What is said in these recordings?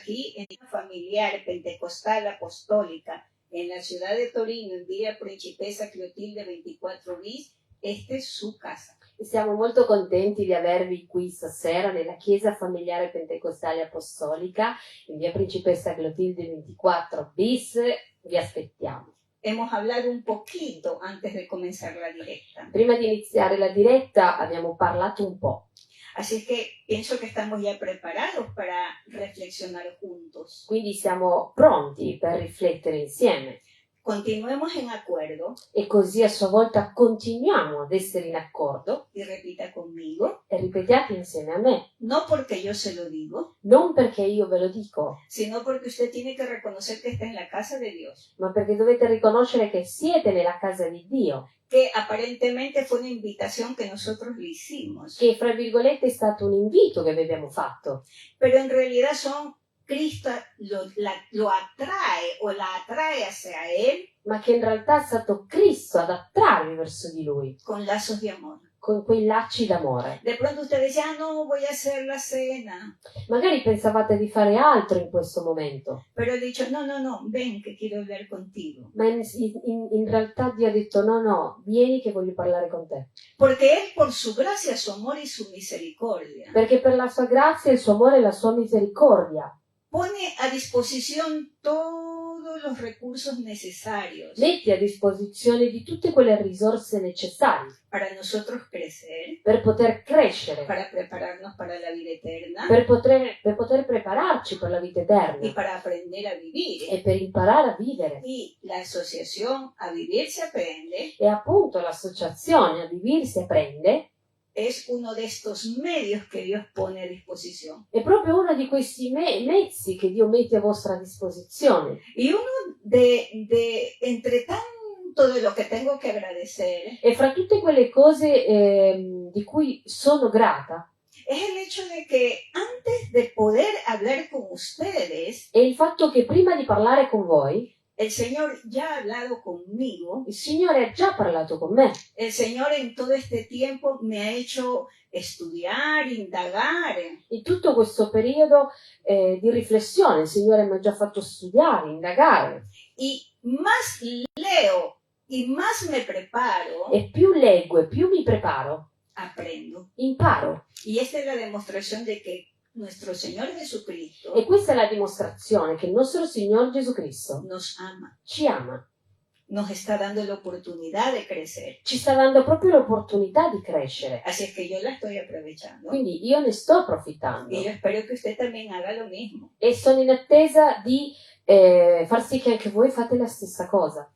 aquí en la familiar pentecostal apostólica en la ciudad de Torino, en via Principessa Clotilde 24 bis. Esta è su casa. Siamo molto contenti di avervi qui stasera nella Chiesa Familiare Pentecostale Apostolica in via Principessa Clotilde 24 bis. Vi aspettiamo. Hemos hablado un poquito antes de comenzar la directa. Prima di iniziare la diretta abbiamo parlato un po'. Así es que pienso que estamos ya preparados para reflexionar juntos. Quindi siamo pronti per riflettere insieme. Continuemos en acuerdo. E così a sua volta continuiamo ad essere in accordo. Y repita conmigo. E ripetiate insieme a me. No porque yo se lo digo. Non perché io ve lo dico. Sino porque usted tiene que reconocer que está en la casa de Dios. Ma perché dovete riconoscere che siete nella casa di Dio. Que aparentemente fue una invitación que nosotros le hicimos. Che fra virgolette è stato un invito che vi abbiamo fatto. Pero en realidad Cristo lo atrae o la atrae hacia Él. Ma che in realtà è stato Cristo ad attrarvi verso di Lui. Con lazos de amor. Con quei lacci d'amore. De pronto usted dice, no, voy a hacer la cena. Magari pensavate di fare altro in questo momento. Pero he dicho, no, ven que quiero hablar contigo. Ma in realtà Dio ha detto, no, vieni che voglio parlare con te. Porque Él, por su gracia, su amor y su misericordia. Perché per la sua grazia, il suo amore e la sua misericordia. Pone a disposición todos los recursos necesarios. Mette a disposizione di tutte quelle risorse necessarie. Para nosotros crecer. Per poter crescere. Para prepararnos para la vida eterna. Per poter prepararci per la vita eterna. Y para aprender a vivir. E per imparare a vivere. Y la asociación A Vivir se Aprende. E appunto l'associazione A Vivir si Aprende. Es uno de estos medios que Dios pone a disposición. È proprio uno di questi mezzi che Dio mette a vostra disposizione. Y uno entre tanto de lo que tengo que agradecer. E fra tutte quelle cose di cui sono grata. Es el hecho de que antes de poder hablar con ustedes. È il fatto che prima di parlare con voi. El Señor ya ha hablado conmigo. Il Signore ha già parlato con me. El Señor en todo este tiempo me ha hecho estudiar, indagar. In tutto questo periodo di riflessione, il Signore mi ha già fatto studiare, indagare. Y más leo y más me preparo. E più leggo e più mi preparo. Aprendo. Imparo. Y esta es la demostración de que nuestro Señor Jesucristo. E questa è la dimostrazione che il nostro Signore Gesù Cristo nos ama. Ci ama. Nos está dando la oportunidad de crecer. Ci sta dando proprio l'opportunità di crescere. Así es que yo la estoy aprovechando. Quindi io ne sto approfittando. Y yo espero que usted también haga lo mismo. E sono in attesa di far sì che anche voi fate la stessa cosa.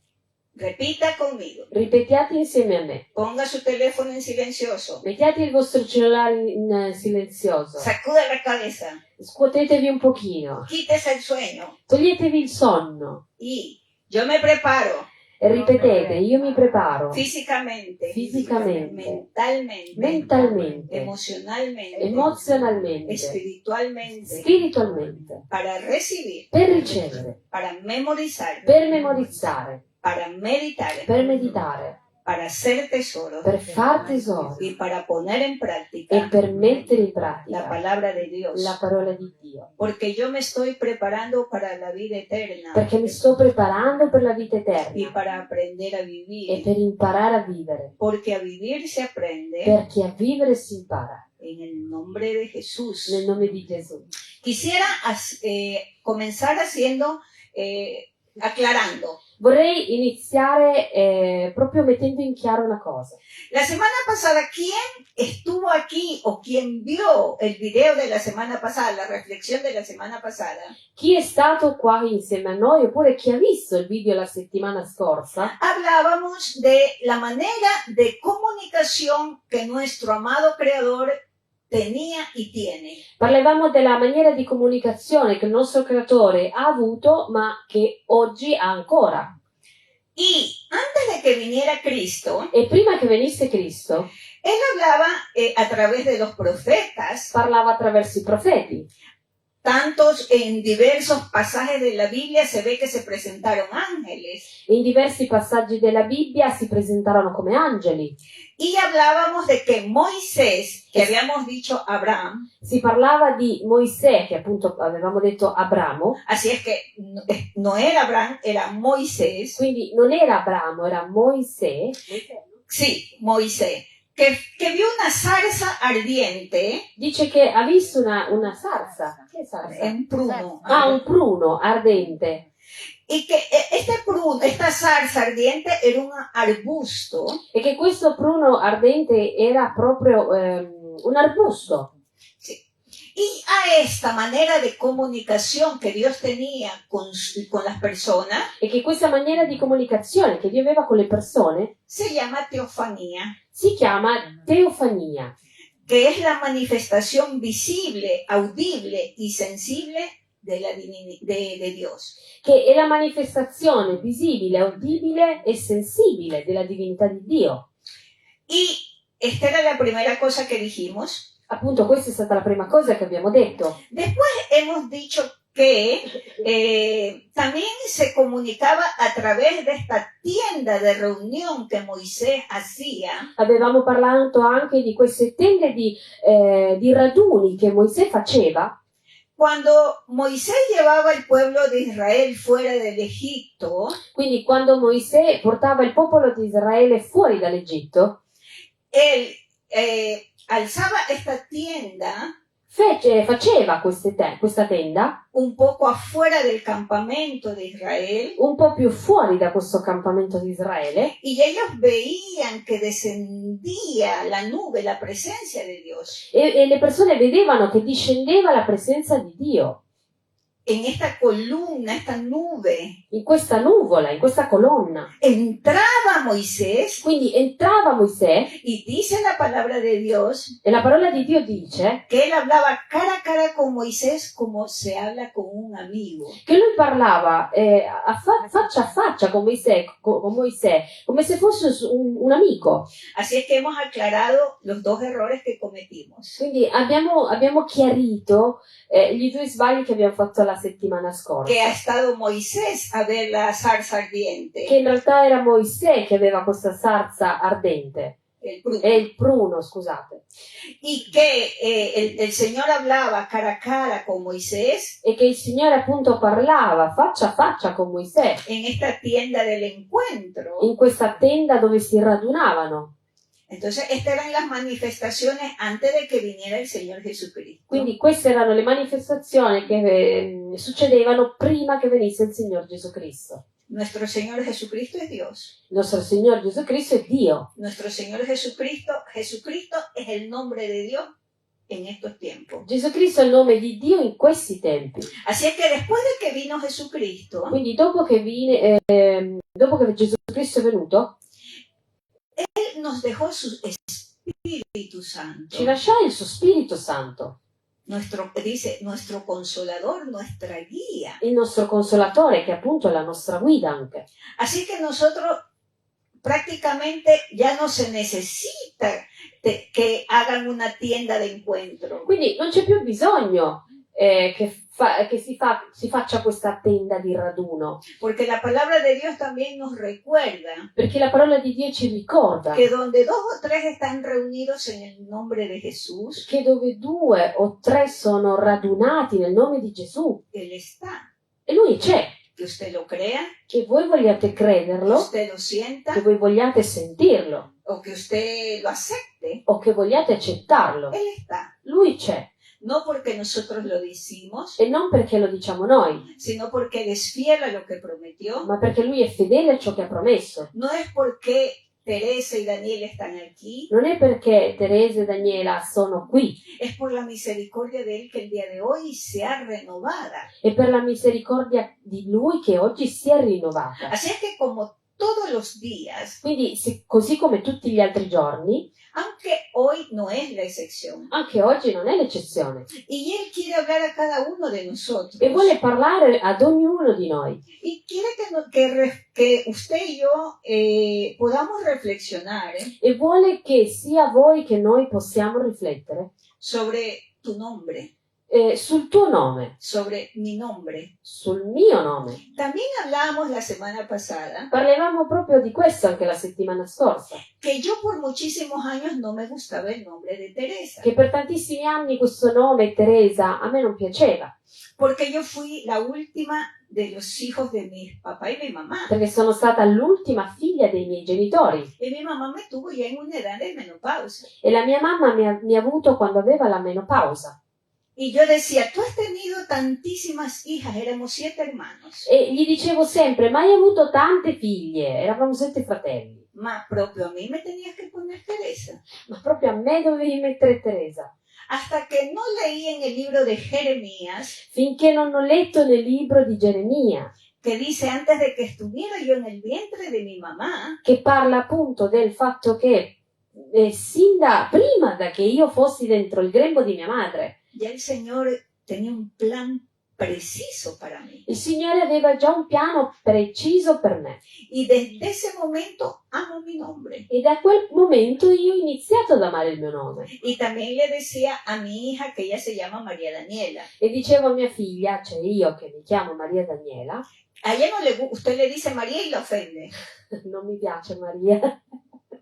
Repita conmigo. Ripetiate insieme a me. Ponga su teléfono en silencioso. Mettete il vostro cellulare in silenzioso. Sacuda la cabeza. Scuotetevi un pochino. Quítese el sueño. Toglietevi il sonno. Y yo me preparo. E ripetete, io mi preparo. Fisicamente. Mentalmente. Mentalmente. Emozionalmente. Spiritualmente. Para recibir. Per ricevere. Para memorizar. Per memorizzare. Para meditar. Per meditare. Para hacer tesoros. Per far tesoro. Y para poner en práctica. E per mettere in pratica. La palabra de Dios. La parola di Dio. Porque yo me estoy preparando para la vida eterna. Perché mi sto preparando per la vita Y eterna. para aprender a vivir. E per imparare a vivere. Porque a vivir se aprende. Perché a vivere si impara. En el nombre de Jesús. Nel nome di Gesù. Quisiera comenzar aclarando. Vorrei iniziare proprio mettendo in chiaro una cosa. La semana pasada, ¿quién estuvo aquí o quién vio el video de la semana pasada, la reflexión de la semana pasada? Chi è stato qua insieme a noi oppure chi ha visto il video la settimana scorsa? Hablábamos de la manera de comunicación que nuestro amado Creador tenía y tiene. Parlavamo della maniera di comunicazione che il nostro creatore ha avuto ma che oggi ha ancora. Y antes de que viniera Cristo, E prima che venisse Cristo, Él hablaba a través de los profetas. parlava attraverso i profeti. en diversos pasajes de la Biblia se ve que se presentaron ángeles. In diversi passaggi della Bibbia si presentarono come angeli. Y hablábamos de que Moisés, que habíamos dicho Abraham, Si parlava di Mosè, che appunto avevamo detto Abramo, así es que no era Abraham, era Moisés. quindi non era Abramo, era Mosè. Sí, Moisés. Que vio una zarza ardiente, Dice che ha visto una zarza. Che zarza? un pruno, Un pruno ardente. y que esta zarza ardiente era un arbusto, E che questo pruno ardente era proprio un arbusto. y a esta manera de comunicación que Dios tenía con las personas E che questa maniera di comunicazione che Dio aveva con le persone se llama teofanía, si chiama teofania, que es la manifestación visible, audible y sensible de Dios. che è la manifestazione visibile, udibile e sensibile della divinità di Dio. Y esta era la primera cosa que dijimos. Appunto, questa è stata la prima cosa che abbiamo detto. Después hemos dicho que también se comunicaba a través de esta tienda de reunión que Moisés hacía. Avevamo parlato anche di queste tende di raduni che Mosè faceva. Cuando Moisés llevaba al pueblo de Israel fuera del Egipto, Quindi quando Mosè portava il popolo di Israele fuori dall'Egitto, él alzaba esta tienda faceva questa tenda un poco afuera del campamento de Israel, un po' più fuori da questo campamento di Israele, y ellos veían que descendía la nube, la presencia de Dios. e le persone vedevano che discendeva la presenza di Dio En esta columna, esta nube, in questa nuvola, in questa colonna. entraba Moisés Quindi entrava Mosè y dice la palabra de Dios e la parola di Dio dice que él hablaba cara a cara con Moisés como se habla con un amigo. che lui parlava faccia a faccia con Mosè, come se fosse un amico. Así es que hemos aclarado los dos errores que cometimos. Quindi abbiamo chiarito gli due sbagli che abbiamo fatto la settimana scorsa. Que ha estado Moisés a ver la zarza ardiente, Che in realtà era Mosè che aveva questa sarza ardente. el pruno, Il pruno, scusate. y que el Señor hablaba cara a cara con Moisés E che il Signore appunto parlava faccia a faccia con Mosè en esta tienda del encuentro. in questa tenda dove si radunavano. Entonces, estas eran las manifestaciones antes de que viniera el Señor Jesucristo. Quindi queste erano le manifestazioni che succedevano prima che venisse il Signor Gesù Cristo. Nuestro Señor Jesucristo es Dios. Il nostro Signore Gesù Cristo è Dio. Nuestro Señor Jesucristo es el nombre de Dios en estos tiempos. Gesù Cristo è il nome di Dio in questi tempi. Así es que después de que vino Jesucristo, Quindi dopo che Gesù Cristo è venuto, Él nos dejó su Espíritu Santo. ci lasciò il suo Spirito Santo, Nuestro consolador, nuestra guía. il nostro consolatore, che appunto è la nostra guida anche. Así que nosotros prácticamente ya no se necesita que hagan una tienda de encuentro. Quindi non c'è più bisogno che si faccia questa tenda di raduno, Porque la palabra de Dios también nos recuerda perché la parola di Dio ci ricorda que donde 2 o 3 están reunidos en el nombre de Jesús, che dove 2 o 3 sono radunati nel nome di Gesù, Él está. e Lui c'è. Que usted lo crea, Che voi vogliate que crederlo, usted lo sienta che voi vogliate sentirlo o que usted lo acepte, o che vogliate accettarlo, Él está. Lui c'è. No porque nosotros lo decimos, E non perché lo diciamo noi, sino porque Él es fiel a lo que prometió. ma perché Lui è fedele a ciò che ha promesso. No es porque Teresa y Daniel están aquí, Non è perché Teresa e Daniela sono qui, es por la misericordia de Él que el día de hoy se ha renovada. è per la misericordia di Lui che oggi si è rinnovata. Así es que como todos los días, Quindi, così come tutti gli altri giorni, aunque hoy no es la excepción, anche oggi non è l'eccezione. y Él quiere hablar a cada uno de nosotros. E vuole parlare ad ognuno di noi. Y quiere que usted y yo podamos reflexionar E vuole che sia voi che noi possiamo riflettere sobre tu nombre. sul tuo nome, sobre mi nombre. sul mio nome. También hablábamos la semana pasada Parlavamo proprio di questo anche la settimana scorsa, que yo por muchísimos años no me gustaba el nombre de Teresa, che per tantissimi anni questo nome, Teresa, a me non piaceva, porque yo fui la última de los hijos de mi papá y mi mamá. perché sono stata l'ultima figlia dei miei genitori Y mi mamá me tuvo ya en una edad de menopausia. e la mia mamma mi ha avuto quando aveva la menopausa. Y yo decía, tú has tenido tantísimas hijas, éramos 7 hermanos, E gli dicevo sempre, ma hai avuto tante figlie, eravamo 7 fratelli, ma propio a mí me tenías que poner Teresa. ma proprio a me dovevi mettere Teresa. Hasta que no leí en el libro de Jeremías, Finché non ho letto nel libro di Geremia, que dice, antes de que estuviera yo en el vientre de mi mamá, che parla appunto del fatto che prima da che io fossi dentro il grembo di mia madre, ya el Señor tenía un plan preciso para mí. il Signore aveva già un piano preciso per me. Y desde ese momento amo mi nombre. E da quel momento io ho iniziato ad amare il mio nome. Y también le decía a mi hija, que ella se llama María Daniela, E dicevo a mia figlia, cioè io che mi chiamo Maria Daniela, a ella no le usted le dice María y la ofende. non mi piace Maria.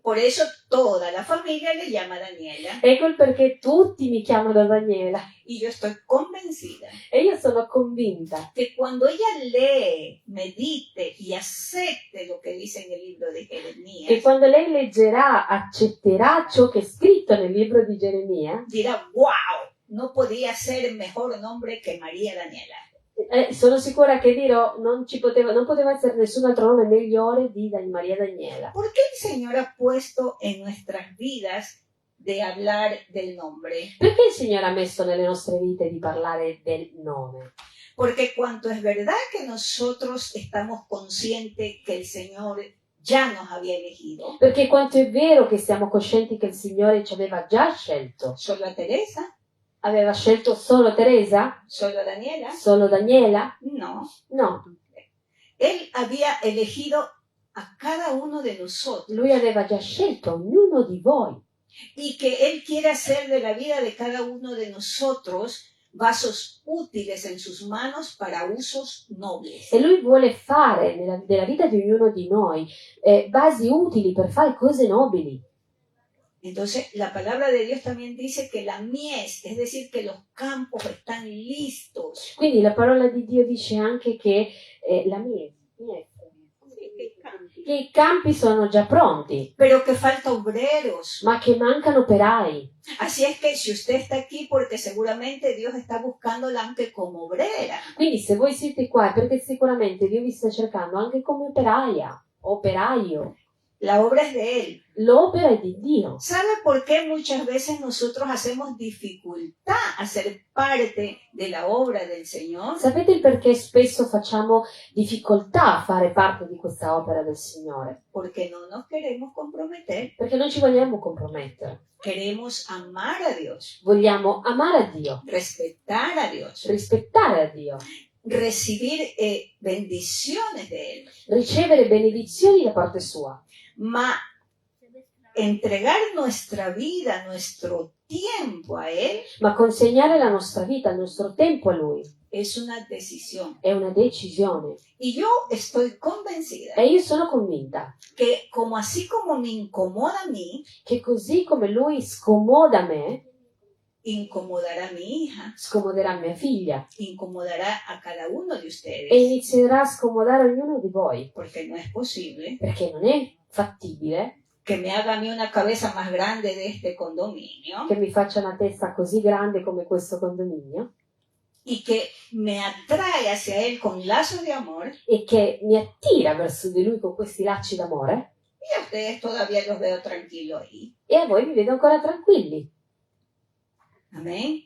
Por eso toda la familia le llama Daniela. Ecco il perché tutti mi chiamano Daniela. Y yo estoy convencida E io sono convinta que cuando ella lee, medite y acepte lo que dice en el libro de che Jeremías, quando lei leggerà, accetterà ciò che è scritto nel libro di Geremia, dirá, wow, no podía ser mejor nombre que María Daniela. sono sicura che dirò non poteva essere nessun altro nome migliore di Maria Daniela. ¿Por qué el Señor ha puesto en nuestras vidas de hablar del nombre? Perché il Signore ha messo nelle nostre vite di parlare del nome? Porque cuanto es verdad que nosotros estamos conscientes que el Señor ya nos había elegido, Perché quanto è vero che siamo coscienti che il Signore ci aveva già scelto. solo a Teresa, Aveva scelto solo Teresa? solo a Daniela, Solo Daniela? no. No, Él había elegido a cada uno de nosotros Lui aveva già scelto ognuno di voi. y que Él quiere hacer de la vida de cada uno de nosotros vasos útiles en sus manos para usos nobles. E Lui vuole fare nella vita di ognuno di noi vasi utili per fare cose nobili. Entonces, la palabra de Dios también dice que la mies, es decir, que los campos están listos. Quindi la parola di Dio dice anche che la mia, che i campi sono già pronti, Pero que falta obreros. ma che mancano operai. Así es que si usted está aquí, porque seguramente Dios está buscándola anche como obrera. Quindi se voi siete qua è perché sicuramente Dio vi sta cercando anche come operaia, operaio. La obra es de Él. L'opera è di Dio. ¿Sabe por qué muchas veces nosotros hacemos dificultad a ser parte de la obra del Señor? Sapete il perché spesso facciamo difficoltà a fare parte di questa opera del Signore? Porque no nos queremos comprometer. Perché non ci vogliamo compromettere. Queremos amar a Dios, Vogliamo amare a Dio, respetar a Dios, rispettare a Dio, recibir bendiciones de Él. ricevere benedizioni da parte sua. Ma entregar nuestra vida, nuestro tiempo a Él Ma consegnare la nostra vita, il nostro tempo a Lui es una decisión. è una decisione. Y yo estoy convencida E io sono convinta que como así como me incomoda a mí, che così come Lui scomoda me, incomodará a mi hija, scomoderà mia figlia incomodará a cada uno de e ustedes, inizierà a scomodare ognuno di voi, porque no es posible perché non è fattibile que me haga a mí una cabeza más grande de este condominio che mi faccia una testa così grande come questo condominio y que me atrae hacia Él con lazos de amor, e che mi attira verso di Lui con questi lacci d'amore, y a ustedes todavía los veo tranquilos ahí. e a voi vi vedo ancora tranquilli. Amén.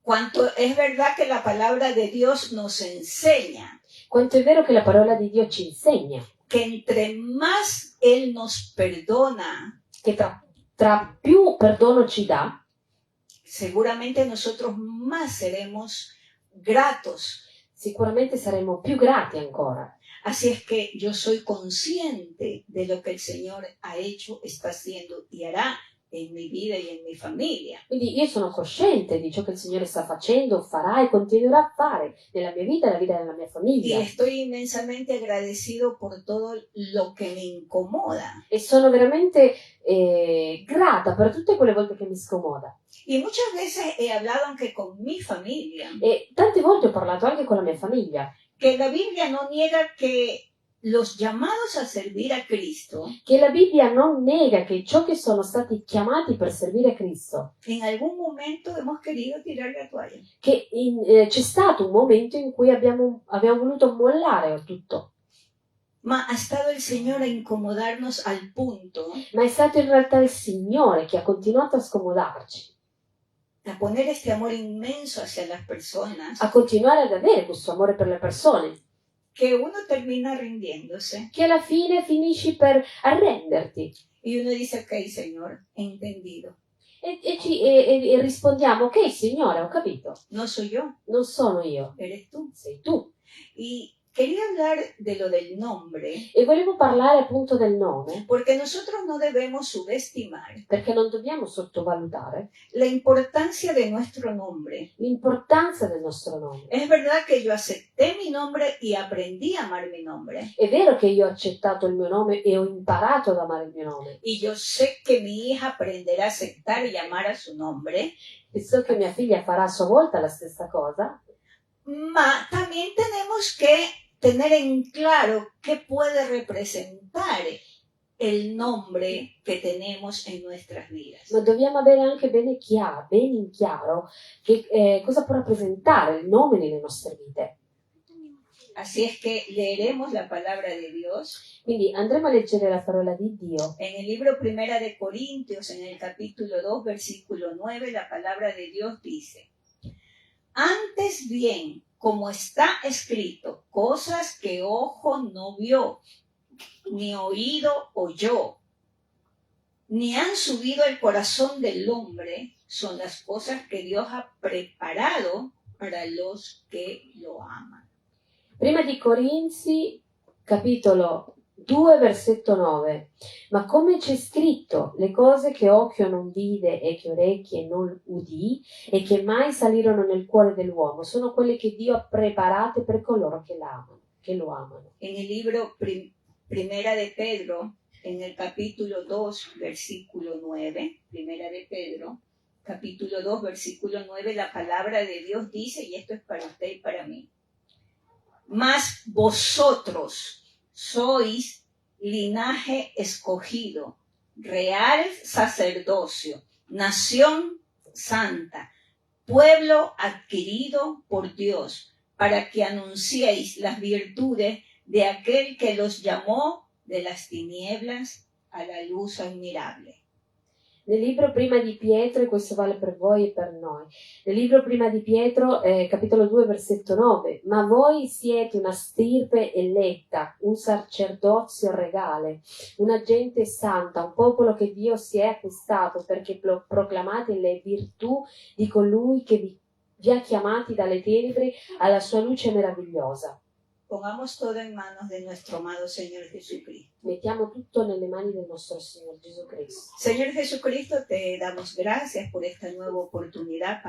Cuanto es verdad que la palabra de Dios nos enseña Quanto è vero che la parola di Dio ci insegna que entre más Él nos perdona, che tra più perdono ci dà, seguramente nosotros más seremos gratos. sicuramente saremo più grati ancora. Así es que yo soy consciente de lo que el Señor ha hecho, está haciendo y hará en mi vida y en mi familia. Quindi io sono cosciente di ciò che il Signore sta facendo, farà e continuerà a fare nella mia vita e nella vita della mia Y famiglia. estoy inmensamente agradecido por todo lo que me incomoda. E sono veramente grata per tutte quelle volte che mi scomoda. Y muchas veces he hablado, aunque con mi familia, E tante volte ho parlato anche con la mia famiglia, que la Biblia no niega que los llamados a servir a Cristo che la Bibbia non nega che ciò che sono stati chiamati per servire a Cristo, en algún momento hemos querido tirar la toalla. che c'è stato un momento in cui abbiamo voluto mollare tutto, Ma ha estado el Señor a incomodarnos al punto ma è stato in realtà il Signore che ha continuato a scomodarci, a poner este amor inmenso hacia las personas, a continuare ad avere questo amore per le persone, que uno termina rindiéndose che alla fine finisci per arrenderti y uno dice, ok, Señor, he entendido, e rispondiamo: ok Signore, ho capito, no soy yo, non sono io, eres tú. sei tu. Y quería hablar de lo del nombre, E volevo parlare appunto del nome, porque nosotros no debemos subestimar perché non dobbiamo sottovalutare la importancia de nuestro nombre. l'importanza del nostro nome. Es verdad que yo acepté mi nombre y aprendí a amar mi nombre. È vero che io ho accettato il mio nome e ho imparato ad amare il mio nome, Y yo sé que mi hija aprenderá a aceptar y amar a su nombre. e so che mia figlia farà a sua volta la stessa cosa, Ma también tenemos que tener en claro qué puede representar el nombre que tenemos en nuestras vidas. ma dobbiamo avere anche bene in chiaro che cosa può rappresentare il nome nelle nostre vite. Así es que leeremos la palabra de Dios Quindi andremo a leggere la parola di Dio. en el libro Primera de Corintios, en el capítulo 2, versículo 9, la palabra de Dios dice: antes bien, como está escrito, cosas que ojo no vio, ni oído oyó, ni han subido al corazón del hombre, son las cosas que Dios ha preparado para los que lo aman. Prima di Corinzi, capitolo 2, versetto 9. Ma come c'è scritto, le cose che occhio non vide e che orecchie non udì e che mai salirono nel cuore dell'uomo, sono quelle che Dio ha preparate per coloro che lo amano. En el libro Primera de Pedro, en el capítulo 2, versículo 9, Primera de Pedro, capítulo 2, versículo 9, la palabra de Dios dice, y esto es para usted y para mí: mas vosotros sois linaje escogido, real sacerdocio, nación santa, pueblo adquirido por Dios, para que anunciéis las virtudes de aquel que los llamó de las tinieblas a la luz admirable. Nel libro prima di Pietro, e questo vale per voi e per noi, nel libro prima di Pietro, capitolo 2, versetto 9, ma voi siete una stirpe eletta, un sacerdozio regale, una gente santa, un popolo che Dio si è acquistato perché proclamate le virtù di colui che vi ha chiamati dalle tenebre alla sua luce meravigliosa. Pongamos todo en manos de nuestro amado Señor Jesucristo. Mettiamo tutto nelle mani del nostro Signore Gesù Cristo. Señor Jesucristo, te damos gracias por esta nueva oportunidad,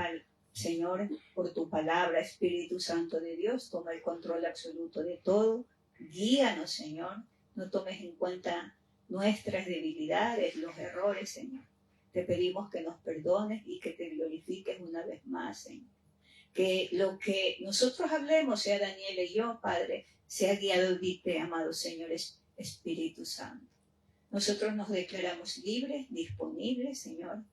Señor, por tu palabra. Espíritu Santo de Dios, toma el control absoluto de todo. Guíanos, Señor. No tomes en cuenta nuestras debilidades, los errores, Señor. Te pedimos que nos perdones y que te glorifiques una vez más, Señor. Que lo que nosotros hablemos, sea Daniel y yo, Padre, sea guiado de ti, amado Señor Espíritu Santo. Nosotros nos declaramos libres, disponibles, Señor.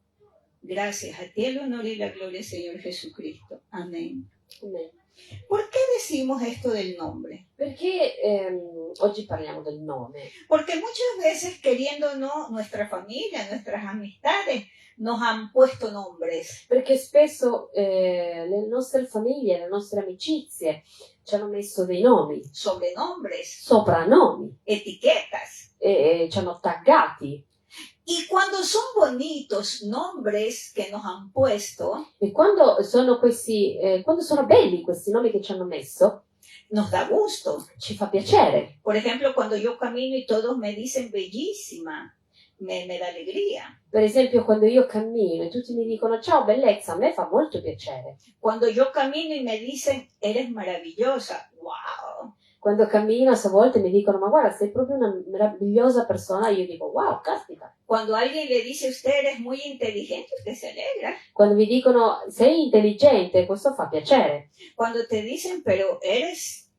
Gracias a ti el honor y la gloria, Señor Jesucristo. Amén. Amen. ¿Por qué decimos esto del nombre? Perché oggi parliamo del nome? Porque muchas veces, queriendo o no, nuestra familia, nuestras amistades, nos han puesto nombres. Perché spesso le nostre famiglie, le nostre amicizie ci hanno messo dei nomi, Sobrenombres, soprannomi, etiquetas. ci hanno taggati. Y cuando son bonitos nombres que nos han puesto, E quando sono belli questi nomi che ci hanno messo, nos da gusto. ci fa piacere. Por ejemplo, cuando yo camino y todos me dicen bellísima. me da alegría. Per esempio, quando io cammino e tutti mi dicono ciao bellezza, a me fa molto piacere. Cuando yo camino y me dicen, eres maravillosa, wow. Quando cammino, a volte mi dicono ma guarda, sei proprio una meravigliosa persona, io dico wow, caspita. Cuando alguien le dice, usted eres muy inteligente, usted se alegra. Quando mi dicono sei intelligente, questo fa piacere. Cuando te dicen, pero eres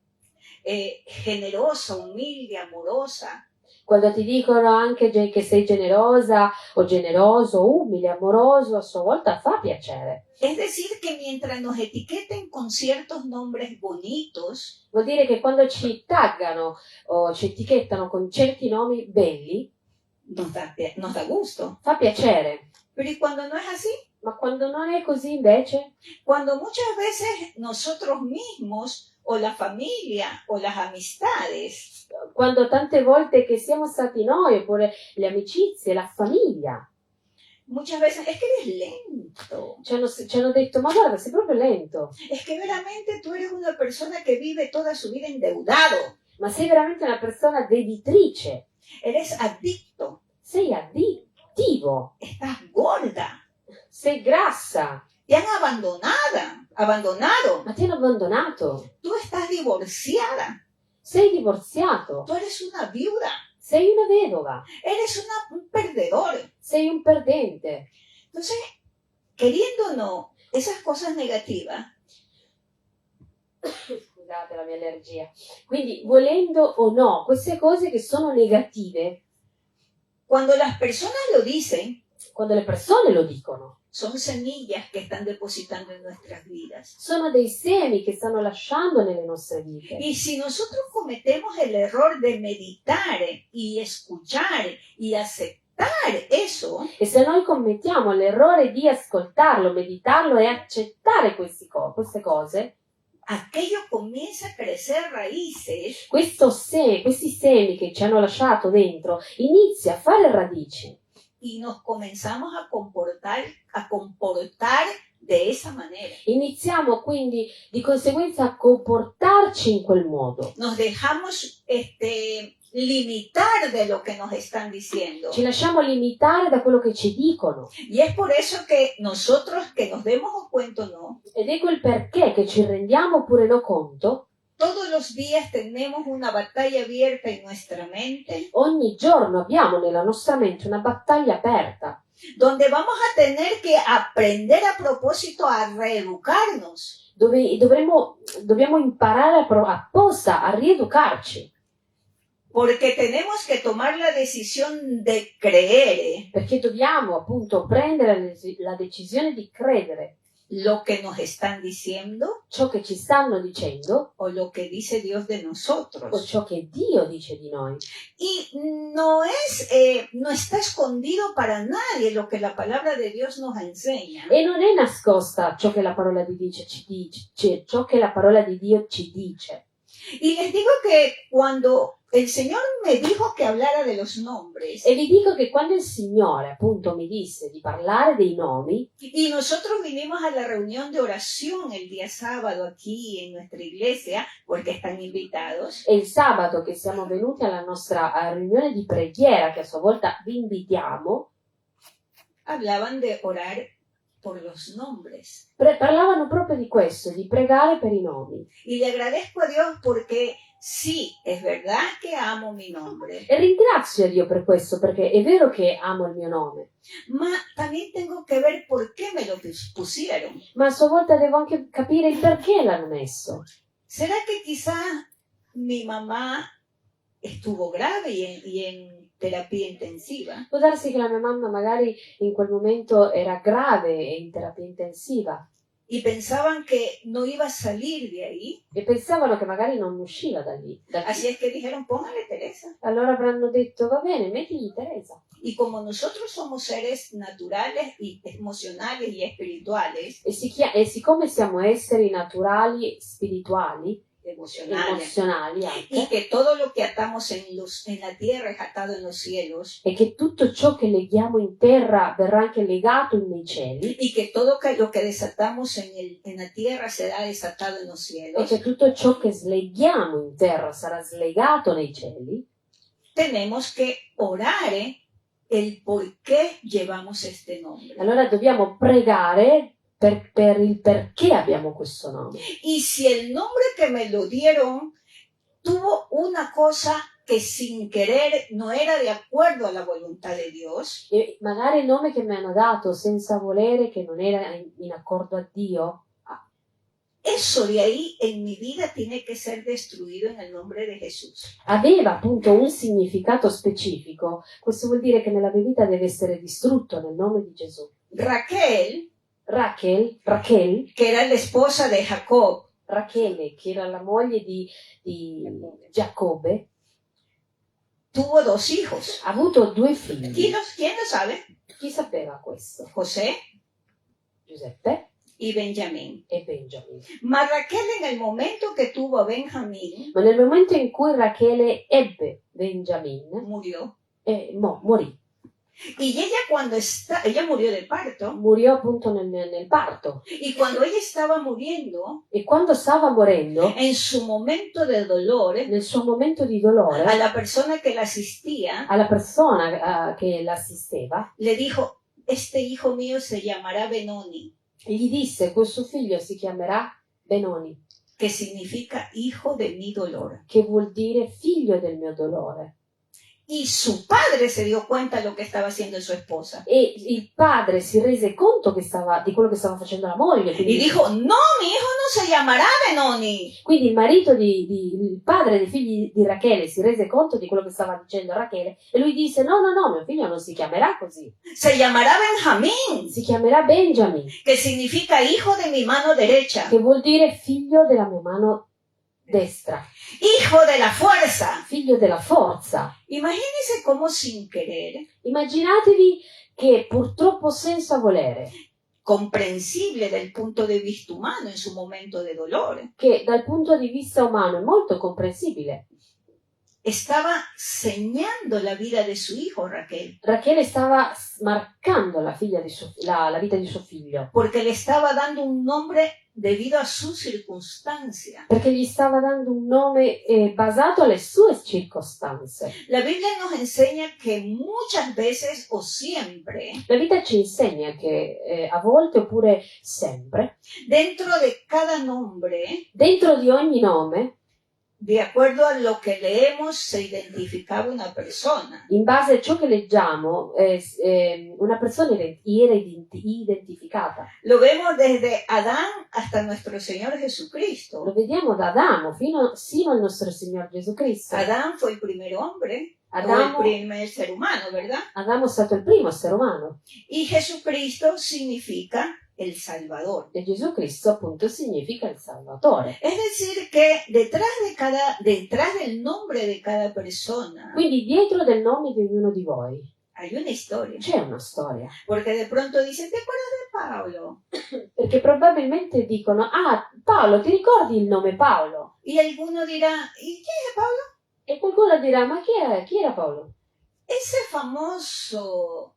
generosa, humilde, amorosa. Quando ti dicono anche che sei generosa o generoso, umile, amoroso, a sua volta fa piacere. Es decir, que mientras nos etiqueten con ciertos nombres bonitos, Vuol dire che quando ci taggano o ci etichettano con certi nomi belli, nos da gusto. fa piacere. Pero ¿y cuando no es así? Ma quando non è così invece? Cuando muchas veces nosotros mismos o la familia o las amistades, Quando tante volte che siamo stati noi, oppure le amicizie, la famiglia, muchas veces es que eres lento, ci hanno detto ma guarda sei proprio lento, es que veramente tú eres una persona que vive toda su vida endeudado, ma sei veramente una persona deditrice, eres adicto, sei addittivo, estás gorda, sei grassa, te han abandonado, ma ti hanno abbandonato, tú estás divorciada, sei divorziato, tú eres una viuda, sei una vedova, eres un perdedor. sei un perdente. Entonces, queriendo o no, esas cosas negativas, Scusate la mia allergia. Quindi, volendo o no, queste cose che sono negative, cuando las personas lo dicen, quando le persone lo dicono, son semillas que están depositando en nuestras vidas. sono dei semi che stanno lasciando nelle nostre vite. Y si nosotros cometemos el error de meditar y escuchar y aceptar eso, E se noi commettiamo l'errore di ascoltarlo, meditarlo e accettare queste cose, aquello comienza a crecer raíces questi semi che ci hanno lasciato dentro, inizia a fare radici. y nos comenzamos a comportar de esa manera. Iniziamo quindi di conseguenza a comportarci in quel modo. Nos dejamos limitar de lo que nos están diciendo. Ci lasciamo limitare da quello che ci dicono. Y es por eso que nosotros, que nos demos cuenta o no, Ed ecco il perché che ci rendiamo oppure no conto, todos los días tenemos una batalla abierta en nuestra mente, ogni giorno abbiamo nella nostra mente una battaglia aperta, donde vamos a tener que aprender a propósito a reeducarnos. dove dobbiamo imparare apposta a rieducarci, Porque tenemos que tomar la decisión de creer perché dobbiamo appunto prendere la decisione di credere lo que nos están diciendo ciò che ci stanno dicendo o lo que dice Dios de o nosotros. ciò che Dio dice di noi. Y no está escondido para nadie lo que la palabra de Dios nos enseña. E non è nascosta ciò che la parola di Dio ci dice, ciò che la parola di Dio ci dice. Y les digo que cuando el Señor me dijo que hablara de los nombres, E vi dico che quando il Signore appunto mi disse di parlare dei nomi, y nosotros vinimos a la reunión de oración el día sábado aquí en nuestra iglesia, porque están invitados, e il sabato che siamo venuti alla nostra riunione di preghiera, che a sua volta vi invitiamo, hablaban de orar por los nombres. parlavano proprio di questo, di pregare per i nomi. Y le agradezco a Dios porque sí, es verdad que amo mi nombre, E ringrazio a Dio per questo, perché è vero che amo il mio nome, ma también tengo que ver por qué me lo pusieron. ma a sua volta devo anche capire il perché l'hanno messo. ¿Será que quizá mi mamá estuvo grave y en terapia intensiva? Può darsi che la mia mamma magari in quel momento era grave e in terapia intensiva Y pensaban que no iba a salir de ahí. e pensavano che magari non usciva da lì. Así es que dijeron, póngale Teresa. Allora avranno detto, va bene, mettili Teresa. Y como nosotros somos seres naturales y emocionales y espirituales, E siccome siamo esseri naturali, spirituali, emocionales, emozionali y anche, que todo lo que atamos en la tierra es atado en los cielos, e che tutto ciò che leghiamo in terra verrà anche legato nei cieli, y que todo lo que desatamos en la tierra será desatado en los e cielos, che tutto ciò che sleghiamo in terra sarà slegato nei cieli, tenemos que orar el por qué llevamos este nombre. Allora dobbiamo pregare per il perché abbiamo questo nome. Y si el nombre que me lo dieron tuvo una cosa que sin querer no era de acuerdo a la voluntad de Dios, E magari il nome che mi hanno dato senza volere, che non era in accordo a Dio, eso de ahí en mi vida tiene que ser destruido en el nombre de Jesús. aveva appunto un significato specifico. Questo vuol dire che nella mia vita deve essere distrutto nel nome di Gesù. Rachel, Rachele, que era la esposa de Jacob, Rachele, che era la moglie di Giacobbe, tuvo 2 hijos. ha avuto 2 figli. ¿Quién lo sabe? Chi sapeva questo? José Giuseppe y Benjamín. e Benjamin. Mas Raquel en el momento que tuvo a Benjamín, Ma nel momento in cui Rachele ebbe Benjamin, murió. morì. Y ella murió de parto, Murió appunto nel parto. y cuando ella estaba muriendo, E quando stava morendo, en su momento de dolor, nel suo momento di dolore, a la persona que la asistía, alla persona che l'assisteva, le dijo, este hijo mío se llamará Benoni, gli disse: questo figlio si chiamerà Benoni, que significa hijo de mi dolor. che vuol dire figlio del mio dolore. Y su padre se dio cuenta de lo que estaba haciendo su esposa. E il padre si rese conto di quello che stava facendo la moglie. Y Quindi, dijo, no, mi hijo no se llamará Benoni. quindi il marito il padre dei figli di Rachele si rese conto di quello che stava dicendo Rachele e lui disse: no, mio figlio non si chiamerà così, Se llamará Benjamín, si chiamerà Benjamin, que significa hijo de mi mano derecha, che vuol dire figlio della mia mano destra, hijo de la fuerza. figlio della forza. Imagínense cómo sin querer, Immaginatevi che purtroppo senza volere, comprensible del punto de vista humano en su momento de dolor, che dal punto di vista umano è molto comprensibile, estaba señando la vida de su hijo Raquel, Rachele stava marcando la vita di suo figlio, porque le estaba dando un nombre debido a su circunstancia. perché gli stava dando un nome basato alle sue circostanze. La Biblia nos enseña que muchas veces o siempre, La vita ci insegna che a volte oppure sempre, dentro de cada nombre, dentro di ogni nome, de acuerdo a lo que leemos, se identificaba una persona. in base a ciò che leggiamo, una persona era identificata. Lo vemos desde Adán hasta nuestro Señor Lo Jesucristo. vediamo da Adamo sino al nostro Signore Gesù Cristo. Adán fue el primer hombre, o el Adamo primer ser humano, ¿verdad? è stato il primo essere umano Y Jesucristo significa el Salvador. e Gesù Cristo appunto significa il Salvatore. Es decir, que detrás del nombre de cada persona Quindi dietro del nome di ognuno di voi hay una historia. c'è una storia, Porque de pronto dicen, ¿te acuerdas de Pablo? perché probabilmente dicono: ah, Paolo, ti ricordi il nome Paolo? Y alguno dirá, ¿y quién es Pablo? E qualcuno dirà: ma chi era Paolo? Ese famoso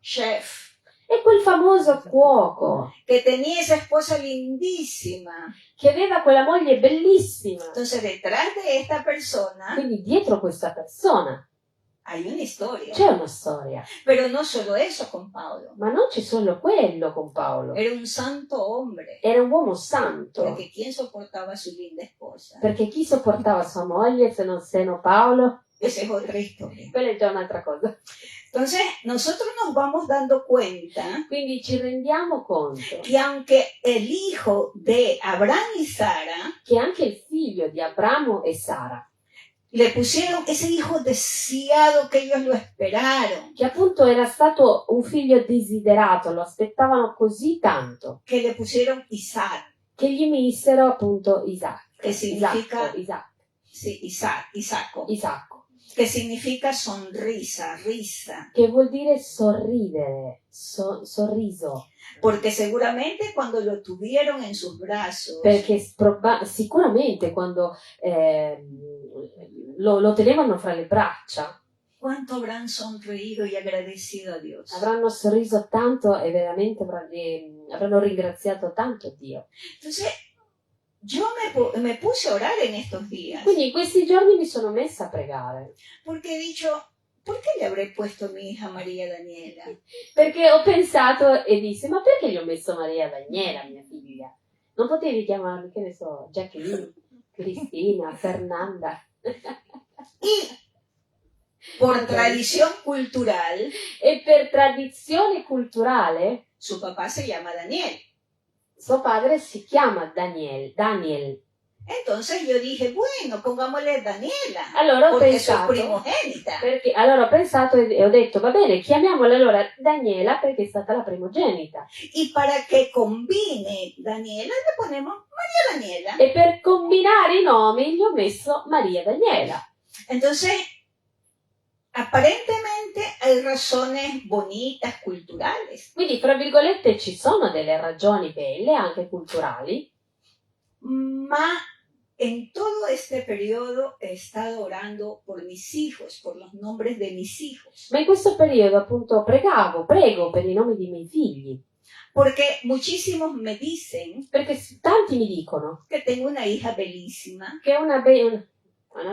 chef È quel famoso cuoco que tenía esa esposa lindísima. che aveva quella moglie bellissima. Entonces, detrás de esta persona Quindi dietro questa persona hay una historia. c'è una storia. Pero no solo eso con Pablo. Ma non c'è solo quello con Paolo. Era un santo hombre. Era un uomo santo. Porque ¿quién soportaba a su linda esposa? Perché chi sopportava sua moglie se non Paolo? Esa es otra historia. Quella è già un'altra cosa. Entonces, nosotros nos vamos dando cuenta Quindi ci rendiamo conto que aunque el hijo de Abraham y Sara che anche il figlio di Abramo e Sara, le pusieron ese hijo deseado que ellos lo esperaron, che appunto era stato un figlio desiderato, lo aspettavano così tanto, que le pusieron Isaac, che gli misero appunto Isacco, che significa- Isacco, que significa sonrisa, risa, che vuol dire sorridere, sorriso, porque seguramente cuando lo tuvieron en sus brazos, perché sicuramente quando lo tenevano fra le braccia cuánto habrán sonreído y agradecido a Dios. avranno sorriso tanto e veramente avranno ringraziato tanto Dio. Entonces, yo me puse a orar en estos días, Quindi in questi giorni mi sono messa a pregare, porque he dicho, ¿por qué le habré puesto a mi hija María Daniela? Perché ho pensato e dissi, ma perché gli ho messo Maria Daniela, mia figlia? Non potevi chiamarmi, che ne so, Jacqueline, Cristina, Fernanda? Y por tradición cultural, E per tradizione culturale, su papá se llama Daniel. suo padre si chiama Daniel. Entonces yo dije, bueno, pongámosle Daniela, Allora ho porque soy pensato, primogénita. allora ho pensato e ho detto, va bene, chiamiamola allora Daniela perché è stata la primogenita. Y para que combine Daniela, le ponemos María Daniela. E per combinare i nomi gli ho messo Maria Daniela. Entonces, aparentemente hay razones bonitas, culturales, Quindi, fra virgolette, ci sono delle ragioni belle, anche culturali, ma en todo este periodo he estado orando por mis hijos, por los nombres de mis hijos, ma in questo periodo appunto prego per i nomi dei miei figli, porque muchísimos me dicen perché tanti mi dicono que tengo una hija bellísima, che è una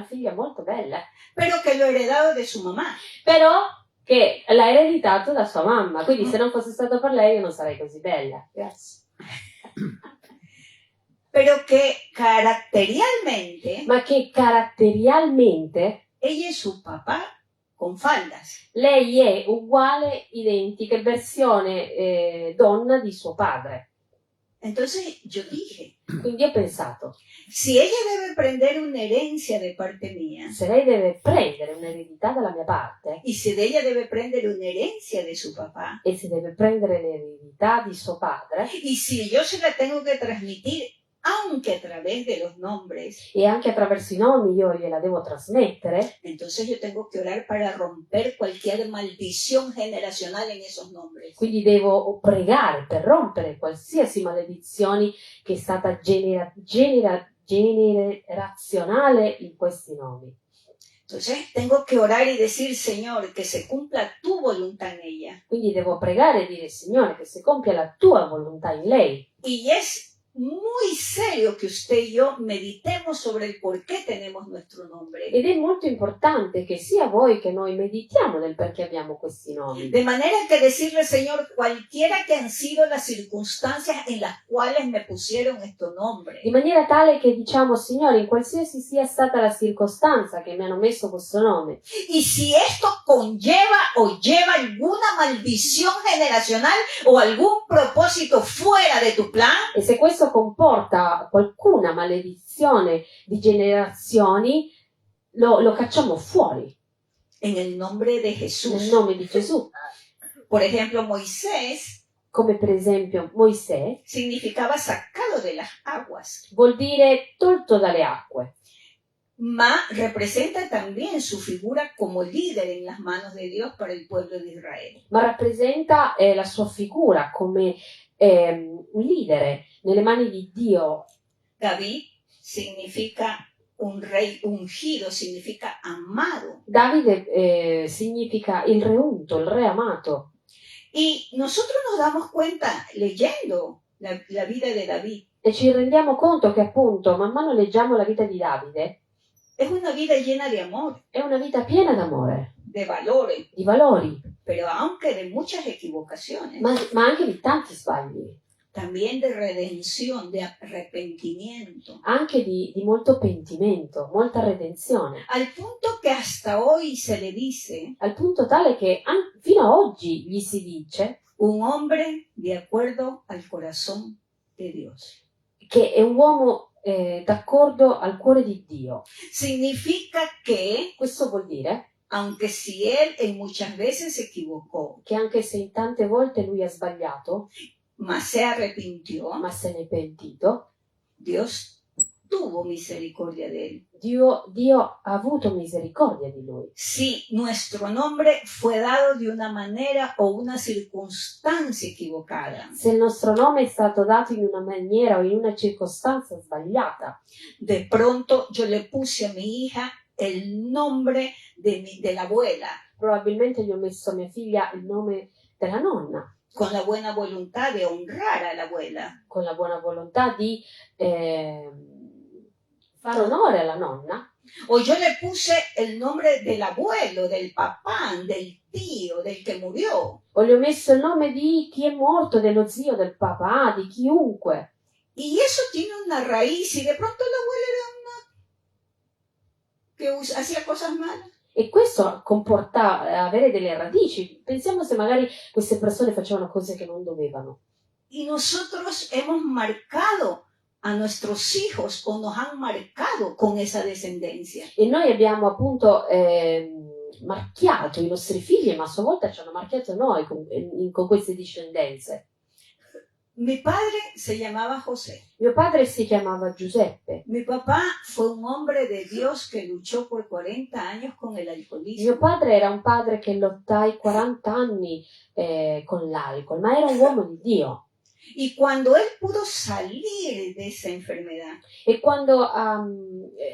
figlia molto bella, pero que lo he heredado de su mamá. però che l'ha ereditato da sua mamma, quindi se non fosse stato per lei io non sarei così bella. Grazie. Pero que caracterialmente Ma che caratterialmente ella es su papá con faldas. lei è uguale, identica, versione donna di suo padre. Entonces yo dije, Quindi ho pensato, si ella debe prender una herencia de parte mía, se lei deve prendere un'eredità dalla mia parte y si ella debe prender una herencia de su papá, e se deve prendere l'eredità di suo padre y si yo se la tengo que transmitir, aunque a través de los nombres, e anche attraverso i nomi io gliela devo trasmettere, entonces yo tengo que orar para romper cualquier maldición generacional en esos nombres. quindi devo pregare per rompere qualsiasi maledizione che è stata generazionale in questi nomi. Entonces tengo que orar y decir, Señor, que se cumpla tu voluntad en ella. Quindi devo pregare e dire, Signore, che si compia la tua volontà in lei. Y es muy serio que usted y yo meditemos sobre el por qué tenemos nuestro nombre. Ed è molto importante che sia voi che noi meditiamo del perché abbiamo questi nomi. De manera que decirle, Señor, cualquiera que han sido las circunstancias en las cuales me pusieron estos nombres, In maniera tale che diciamo, Signore, in qualsiasi sia stata la circostanza che mi hanno messo questo nome, y si esto conlleva o lleva alguna maldición generacional o algún propósito fuera de tu plan, e se questo comporta qualcuna maledizione di generazioni, lo cacciamo fuori, en el nombre de nel Jesús. nome di Gesù. Por ejemplo, Moisés Come per esempio Mosè significaba sacado de las aguas, vuol dire tolto dalle acque, ma representa también su figura como líder en las manos de Dios para el pueblo de Israel. ma rappresenta la sua figura come un leader nelle mani di Dio. David significa un rey ungido, significa amado. Davide significa il re unto, il re amato. Y nosotros nos damos cuenta leyendo la vida de David. E ci rendiamo conto che appunto, man mano leggiamo la vita di Davide, Es una vida llena de amor, è una vita piena d'amore, de valores, di valori, pero aunque de muchas equivocaciones, ma anche di tanti sbagli, también de redención, de arrepentimiento. anche di molto pentimento, molta redenzione, Al punto que hasta hoy se le dice al punto tale che fino a oggi gli si dice un hombre de acuerdo al corazón de Dios. che è un uomo d'accordo al cuore di Dio. Significa que, Questo vuol dire aunque si él en muchas veces se equivocó, che anche se in tante volte lui ha sbagliato, mas se arrepintió, ma se ne è pentito, Dios tuvo misericordia de él. Dio ha avuto misericordia di lui. Si nuestro nombre fue dado de una manera o una circunstancia equivocada, Se il nostro nome è stato dato in una maniera o in una circostanza sbagliata, de pronto yo le puse a mi hija el nombre de la abuela, probabilmente gli ho messo a mia figlia il nome della nonna, con la buena voluntad de honrar a la abuela. con la buona volontà di fare onore alla nonna, O yo le puse el nombre del abuelo, del papá, del tío, del que murió. O le ho messo il nome di chi è morto, dello zio, del papà, di chiunque. Y eso tiene una raíz y de pronto el abuelo era una que hacía cosas malas. E questo comporta avere delle radici. Pensiamo se magari queste persone facevano cose che non dovevano. Y nosotros hemos marcado a nuestros hijos o nos han marcado con esa descendencia. E noi abbiamo appunto marchiato i nostri figli, ma a sua volta ci hanno marchiato noi con queste discendenze. Mi padre se llamaba José. Mio padre si chiamava Giuseppe. Mi papá fue un hombre de Dios que luchó por 40 años con el alcoholismo. Mio padre era un padre che lottò 40 anni con l'alcol, ma era un uomo di Dio. Y cuando él pudo salir de esa enfermedad, E quando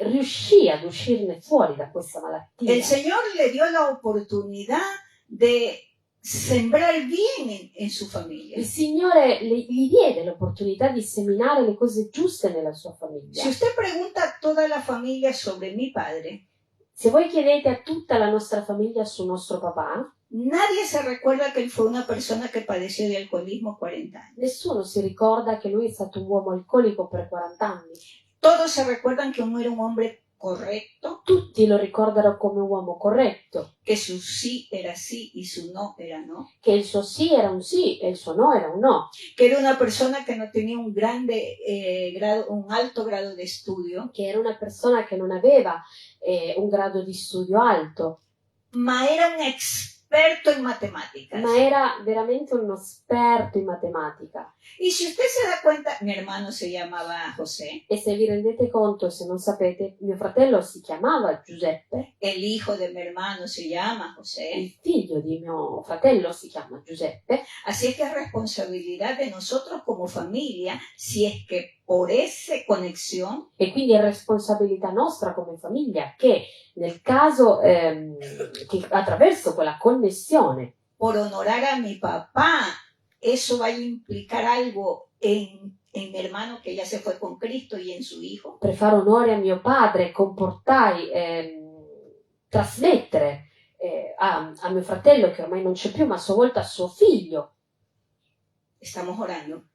riuscì ad uscirne fuori da questa malattia, el Señor le dio la oportunidad de sembrar bien en su familia. il Signore gli diede l'opportunità di seminare le cose giuste nella sua famiglia. Si usted pregunta a toda la familia sobre mi padre, Se voi chiedete a tutta la nostra famiglia su nostro papà, nadie se recuerda que él fue una persona que padeció de alcoholismo 40 años. nessuno si ricorda che lui è stato un uomo alcolico per 40 anni. Todos se recuerdan que uno era un hombre correcto, Tutti lo ricordano come un uomo corretto, que su sí era sí y su no era no, che il suo sì era un sì e il suo no era un no, que era una persona que no tenía un alto grado de estudio, che era una persona che non aveva un grado di studio alto, ma era un experto en matemáticas. ma era veramente uno esperto in matematica. Y si usted se da cuenta, mi hermano se llamaba José, E se vi rendete conto, se non sapete, mio fratello si chiamava Giuseppe, el hijo de mi hermano se llama José. il figlio di mio fratello si chiama Giuseppe, Así es que es responsabilidad de nosotros como familia, si es que por esa conexión e quindi è responsabilità nostra come famiglia che nel caso che attraverso quella connessione, por honorar a mi papá, eso va a implicar algo en mi hermano que ya se fue con Cristo y en su hijo. per fare onore a mio padre, comportai, trasmettere a mio fratello che ormai non c'è più, ma a sua volta a suo figlio, Estamos orando.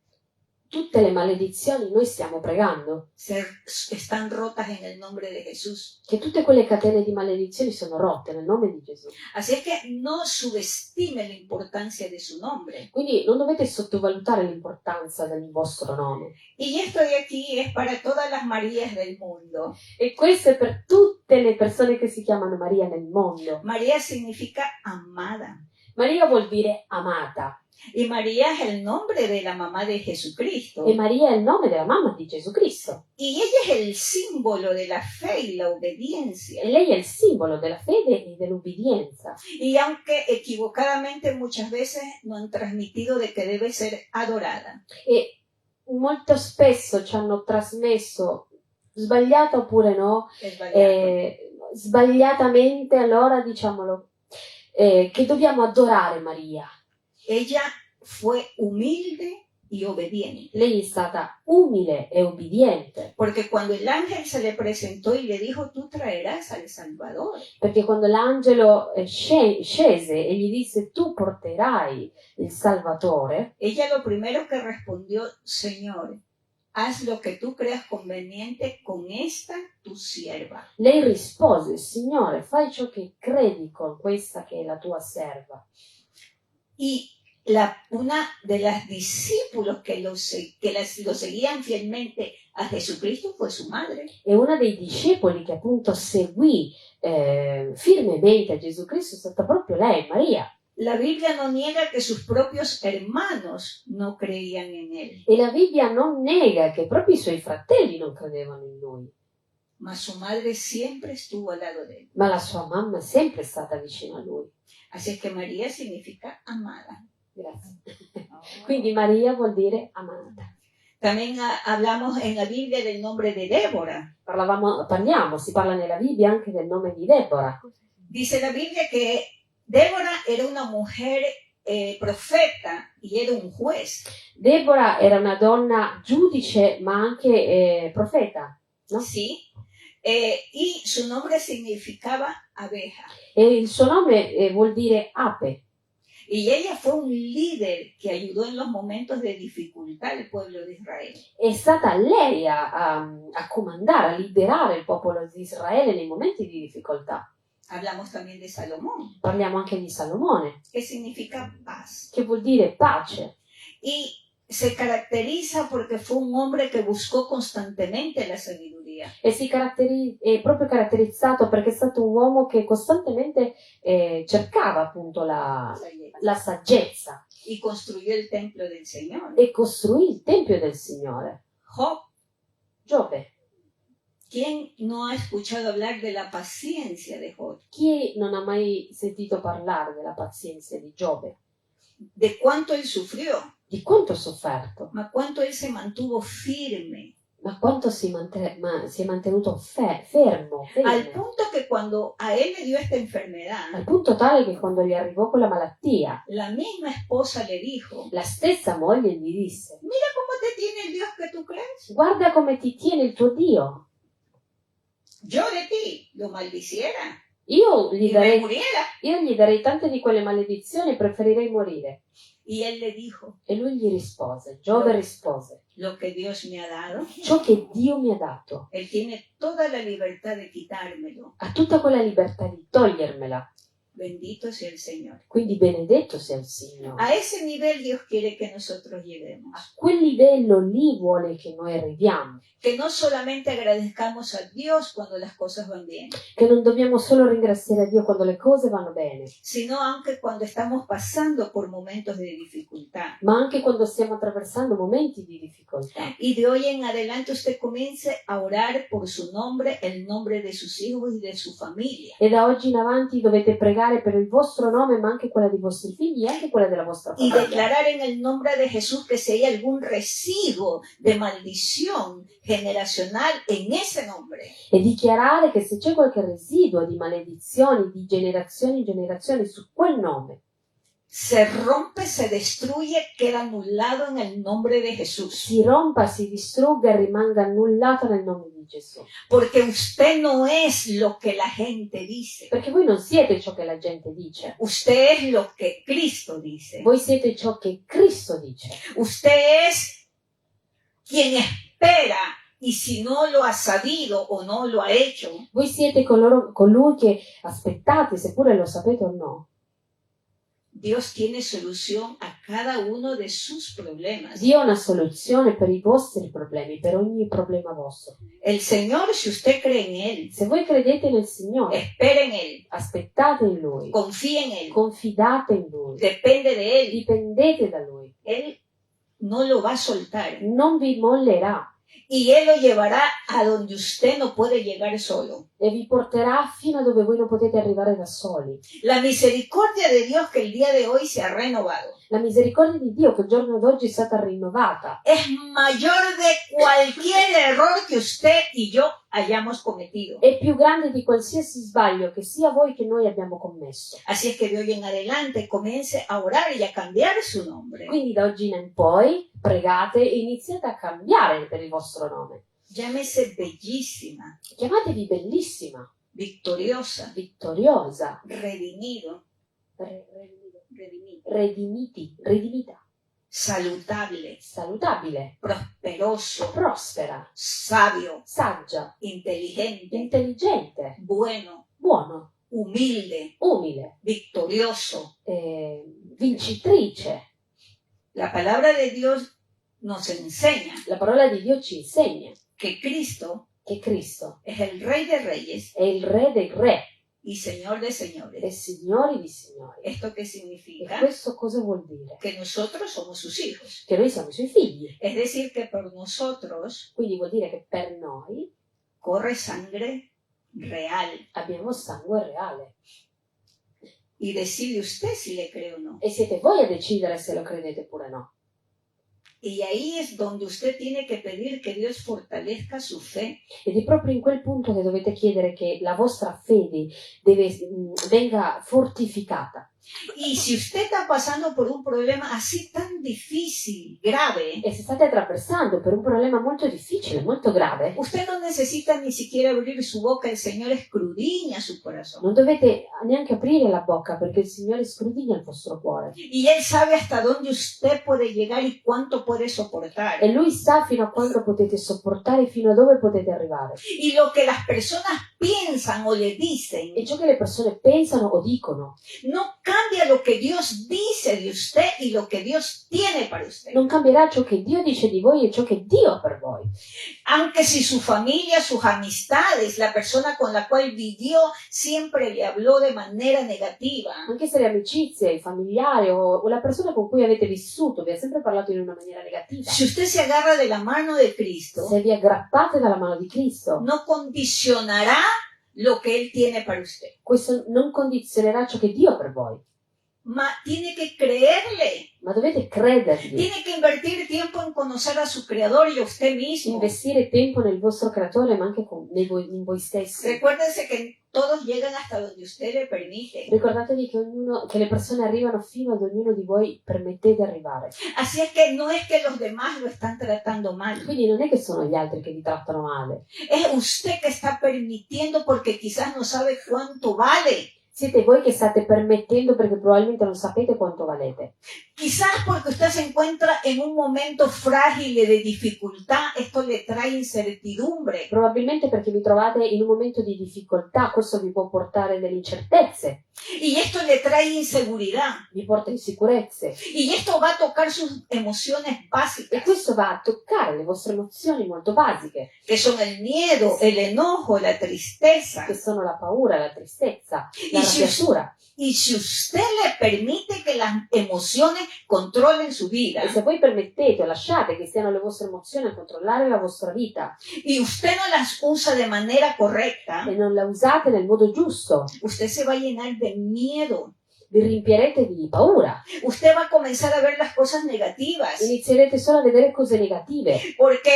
tutte le maledizioni noi stiamo pregando, Están rotas en el nombre de Jesús. che tutte quelle catene di maledizioni sono rotte nel nome di Gesù. Así es que no subestime la importancia de su nombre. Quindi non dovete sottovalutare l'importanza del vostro nome. Y esto de aquí es para todas las Marías del mundo. E questo è per tutte le persone che si chiamano Maria nel mondo. María significa amada. Maria vuol dire amata. Y María es el nombre de la mamá de Jesucristo. E Maria è il nome della mamma di Gesù Cristo. Y ella es el símbolo de la fe y la obediencia. E lei è il simbolo della fede e dell'ubbidienza. Y aunque equivocadamente muchas veces nos han transmitido de que debe ser adorada. E molto spesso ci hanno trasmesso, sbagliata oppure no, sbagliatamente, allora diciamolo, che dobbiamo adorare Maria. Ella fue humilde y obediente. Lei è stata umile e obbediente, Porque cuando el ángel se le presentó y le dijo, tú traerás al Salvador, perché quando l'angelo scese e gli disse tu porterai il Salvatore, ella lo primero que respondió, Señor, haz lo que tú creas conveniente con esta tu sierva. lei rispose, Signore, fai ciò che credi con questa che è la tua serva. Y una de las discípulos que lo seguían fielmente a Jesucristo fue su madre. E una dei discepoli che appunto seguì firmemente a Gesù Cristo è stata proprio lei, Maria. La Biblia no niega que sus propios hermanos no creían en él, E la Bibbia non nega che proprio i suoi fratelli non credevano in lui, mas su madre siempre estuvo al lado de él. ma la sua mamma è sempre stata vicino a lui. Así es que María significa amada. Grazie. Quindi Maria vuol dire amata. También hablamos en la Biblia del nombre de Débora. Si parla nella Bibbia anche del nome di Deborah. Dice la Biblia que Débora era una mujer profeta y era un juez. Deborah era una donna giudice ma anche profeta, no? Sí, Y su nombre significaba abeja. E il suo nome vuol dire ape. Y ella fue un líder que ayudó en los momentos de dificultad al pueblo de Israel. È stata lei a comandare, a liderare il popolo di Israele nei momenti di difficoltà. Hablamos también de Salomón, Parliamo anche di Salomone, que significa paz. che vuol dire pace. Y se caracteriza porque fue un hombre que buscó constantemente la sabiduría. E è proprio caratterizzato perché è stato un uomo che costantemente cercava appunto la saggezza Y construyó el templo del Señor. e costruì il Tempio del Signore. Giobbe. ¿Quién no ha escuchado hablar de la paciencia de Job? Chi non ha mai sentito parlare della pazienza di Giobbe? De cuánto él sufrió, Di quanto ha sofferto, ma cuánto él se mantuvo firme. ma quanto si è mantenuto fermo, Al punto que cuando a él le dio esta enfermedad, al punto tale che quando gli arrivò quella malattia, la misma esposa le dijo, la stessa moglie gli disse: ¿cómo te tiene el Dios que tú crees? guarda come ti tiene il tuo Dio. Yo de ti lo maldiciera Io gli y me darei muriera. tante di quelle maledizioni e preferirei morire. Y él le dijo, E lui gli rispose, Giobbe rispose: lo que Dios me ha dado, ciò che Dio mi ha dato, él tiene toda la libertad de quitármelo. ha tutta quella libertà di togliermela. Bendito sea el Señor. Quindi benedetto sia il Signore. A ese nivel Dios quiere que nosotros lleguemos. A quel livello lì vuole che noi arriviamo, Que no solamente agradezcamos a Dios cuando las cosas van bien, che non dobbiamo solo ringraziare a Dio quando le cose vanno bene, sino aunque cuando estamos pasando por momentos de dificultad. ma anche quando stiamo attraversando momenti di difficoltà. Y de hoy en adelante usted comience a orar por su nombre, el nombre de sus hijos y de su familia. E da oggi in avanti dovete pregare per il vostro nome, ma anche quella dei vostri figli e anche quella della vostra Y famiglia. declarar en el nombre de Jesús que si hay algún residuo de maldición generacional en ese nombre, E dichiarare che se c'è qualche residuo di maledizioni di generazioni in generazioni su quel nome, se rompe, se destruye, queda anulado en el nombre de Jesús. si rompa, si distrugga e rimanga annullato nel nome di Gesù. Porque usted no es lo que la gente dice. Perché voi non siete ciò che la gente dice, Usted es lo que Cristo dice. voi siete ciò che Cristo dice. Usted es quien espera y si no lo ha sabido o no lo ha hecho, Voi siete colui che aspettate, seppure lo sapete o no. Dios tiene solución a cada uno de sus problemas. Dio ha una soluzione per i vostri problemi, per ogni problema vostro. El Señor, si usted cree en Él, Se voi credete nel Signore, espere en Él, aspettate in Lui, confíe en Él, confidate in Lui, depende de Él, dipendete da Lui, Él no lo va a soltar non vi mollerà y Él lo llevará a donde usted no puede llegar solo. e vi porterà fino a dove voi non potete arrivare da soli. La misericordia de Dios que el día de hoy se ha renovado La misericordia di Dio che il giorno d'oggi è stata rinnovata es mayor de cualquier error que usted y yo hayamos cometido. è più grande di qualsiasi sbaglio che sia voi che noi abbiamo commesso. Así es que de hoy en adelante comience a orar y a cambiar su nombre. Quindi da oggi in poi pregate e iniziate a cambiare per il vostro nome. Llámese bellísima, Chiamatevi bellissima, victoriosa, vittoriosa, redimido, redimita, saludable, salutabile, prosperoso, prospera, sabio, saggia, inteligente, intelligente, bueno, buono, humilde, umile, victorioso. vincitrice. La palabra de Dios nos enseña La parola di Dio ci insegna que Cristo che Cristo es el Rey de Reyes è il Re dei Re y Señor de e Señores. Signore di Signori. ¿Esto qué E significa? questo cosa vuol dire? Que nosotros somos sus hijos. Che noi siamo i suoi figli. Es decir, que por nosotros Quindi vuol dire che per noi corre sangre real abbiamo sangue reale. y decide usted si le cree o no. E siete voi a decidere se lo credete oppure no. Y ahí es donde usted tiene que pedir que Dios fortalezca su fe. Ed è proprio in quel punto che dovete chiedere che la vostra fede venga fortificata. Y si usted está pasando por un problema así tan difícil, grave, E se state attraversando per un problema molto difficile, molto grave, usted no necesita ni siquiera abrir su boca, el Señor escudriña su corazón. non dovete neanche aprire la bocca perché il Signore scrutigna il vostro cuore. Y Él sabe hasta dónde usted puede llegar y cuánto puede soportar. E Lui sa fino a quando potete sopportare, fino a dove potete arrivare. Y lo que las personas piensan o le dicen E ciò che le persone pensano o dicono no cambia lo que Dios dice de usted y lo que Dios tiene para usted. non cambierà ciò che Dio dice di voi e ciò che Dio ha per voi. Aunque si su familia, sus amistades, la persona con la cual vivió siempre le habló de manera negativa, Anche se le amicizie, i familiari o la persona con cui avete vissuto vi ha sempre parlato in una maniera negativa, si usted se agarra de la mano de Cristo, se vi aggrappate dalla mano di Cristo, no condicionará lo que Él tiene para usted. questo non condizionerà ciò che Dio ha per voi, Ma tiene que creerle, ma dovete credergli, tiene que invertir tiempo en conocer a su Creador y a usted mismo. investire tempo nel vostro creatore ma anche in voi stessi. Recuérdense que todos llegan hasta donde usted le permite. Ricordatevi che le persone arrivano fino ad ognuno di voi, permettete di arrivare. Así es que no es que los demás lo están tratando mal. Quindi non è che sono gli altri che vi trattano male, Es usted que está permitiendo porque quizás no sabe cuánto vale. siete voi che state permettendo perché probabilmente non sapete quanto valete. Quizás porque usted se encuentra en un momento frágil y de dificultad, esto le trae incertidumbre. Probabilmente perché vi trovate in un momento di difficoltà, questo vi può portare delle incertezze, Y esto le trae inseguridad. vi porta insicurezze Y esto va a tocar sus emociones e básicas, questo va a toccare le vostre emozioni molto basiche, que son el miedo, el enojo, la tristeza. che sono la paura, la tristezza, la Y si, arrabbiatura. y si usted le permite que las emociones controlen su vida, E se voi permettete o lasciate che siano le vostre emozioni a controllare la vostra vita y usted no las usa de manera correcta, e non la usate nel modo giusto, usted se va a llenar de miedo. vi riempirete di paura, Usted va a comenzar a ver las cosas negativas, inizierete solo a vedere cose negative, porque